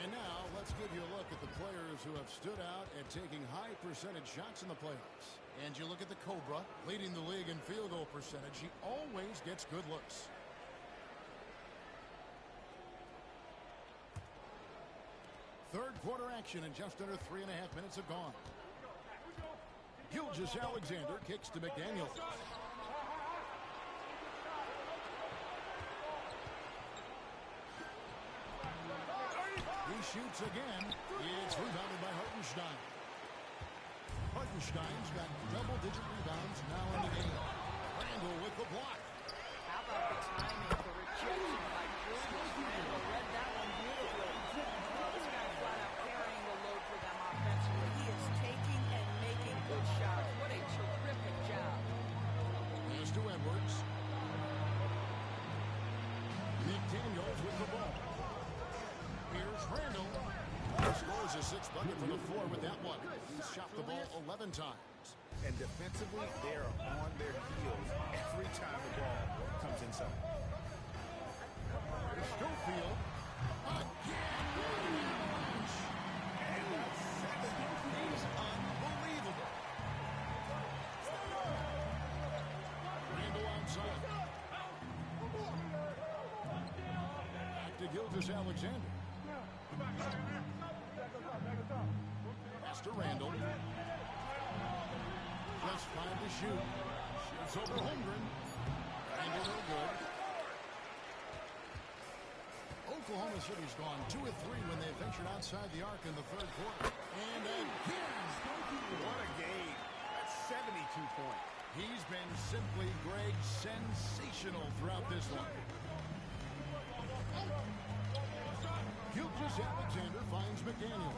And now let's give you a look at the players who have stood out and taking high percentage shots in the playoffs. And you look at the Cobra, leading the league in field goal percentage. He always gets good looks. Third quarter action and just under 3.5 minutes have gone. Gilgeous-Alexander kicks to McDaniels. He shoots again. It's rebounded by Hartenstein. Hartenstein's got double-digit rebounds now in the game. Randall with the block. How about the timing, the rejection by Julius Randall? Read that one beautifully. This guy flat out carrying the load for them offensively. He is taking and making good shots. What a terrific job. Pass to Edwards. McDaniels with the ball. Here's Randall. Scores a sixth bucket from the floor with that one. He's shot the ball 11 times. And defensively, they're on their heels every time the ball comes inside. Schofield. Again. And that's 70. He's unbelievable. Randall outside. Back to Gilgeous-Alexander. Pass to Randall. Just 5 to shoot. Shoots over Holmgren. Randall no good. Oklahoma City's gone 2 of 3 when they ventured outside the arc in the third quarter. And again, what a game. That's 72 points. He's been simply, Greg, sensational throughout this one. Gilgeous-Alexander finds McDaniel.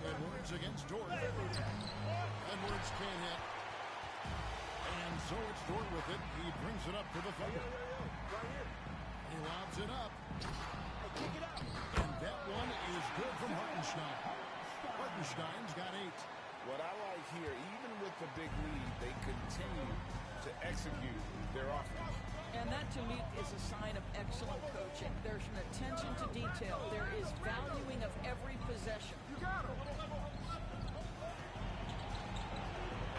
Edwards against Dort. Edwards can't hit. And so it's Dort with it. He brings it up to the Thunder. He lobs it up. And that one is good from Hartenstein. Hartenstein's got 8. What I like here, even with the big lead, they continue to execute their offense. And that, to me, is a sign of excellent coaching. There's an attention to detail. There is valuing of every possession.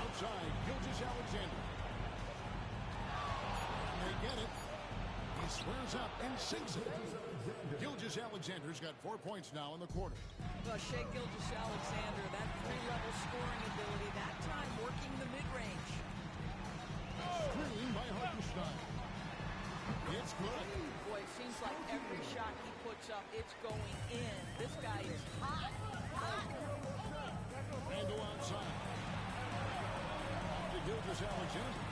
Outside, Gilgeous-Alexander. They get it. He squares up and sinks it. Gilgeous-Alexander's got 4 points now in the quarter. Well, Shea Gilgeous-Alexander, that 3-level scoring ability, that time working the mid-range. Screen by Hartenstein. It's good. Boy, it seems like every shot he puts up, it's going in. This guy is hot. Randall outside. To Gilgeous-Alexander.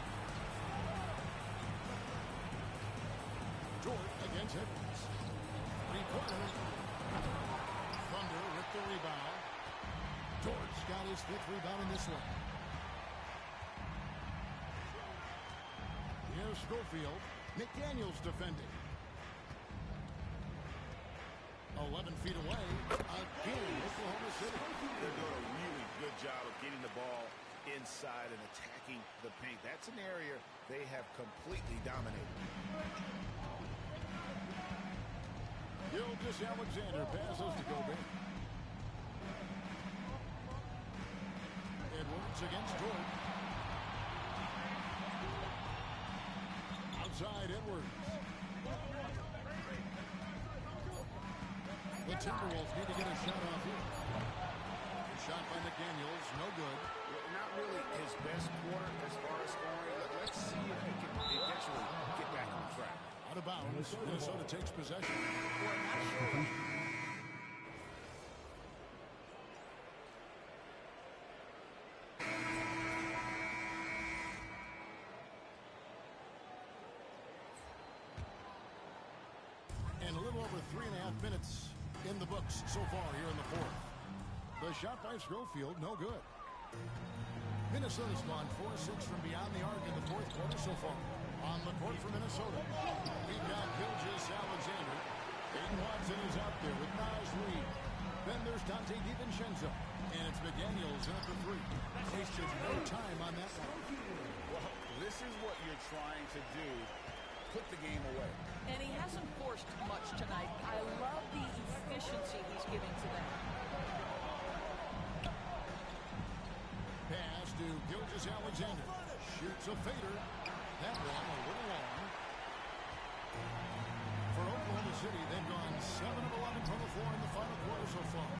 Dort against Edwards. Three-pointer. Thunder with the rebound. Dort's got his 5th rebound in this one. Here's Schofield. McDaniel's defending. 11 feet away. Again, Oklahoma City. They're doing a really good job of getting the ball inside and attacking the paint. That's an area they have completely dominated. Gilgeous-Alexander passes to Gobert. Edwards against Dort. Outside Edwards. The Timberwolves need to get a shot off here. Shot by McDaniels, no good. Not really his best quarter as far as scoring. Let's see if he can eventually get back on track. Out of bounds. Minnesota takes possession. And a little over 3.5 minutes in the books so far here in the fourth. The shot by Schofield, no good. Minnesota's gone 4-6 from beyond the arc in the fourth quarter so far. On the court for Minnesota, we've got Gilgeous-Alexander. Aiden Watson is out there with Naz Reid. Then there's Dante DiVincenzo. And it's McDaniels in at the 3. Wasted no time on that one. Well, this is what you're trying to do. Put the game away. And he hasn't forced much tonight. I love the efficiency he's giving to them. Pass to Gilgeous-Alexander. Shoots a fader. That one a little long. For Oklahoma City, they've gone 7 of 11 from the floor in the final quarter so far.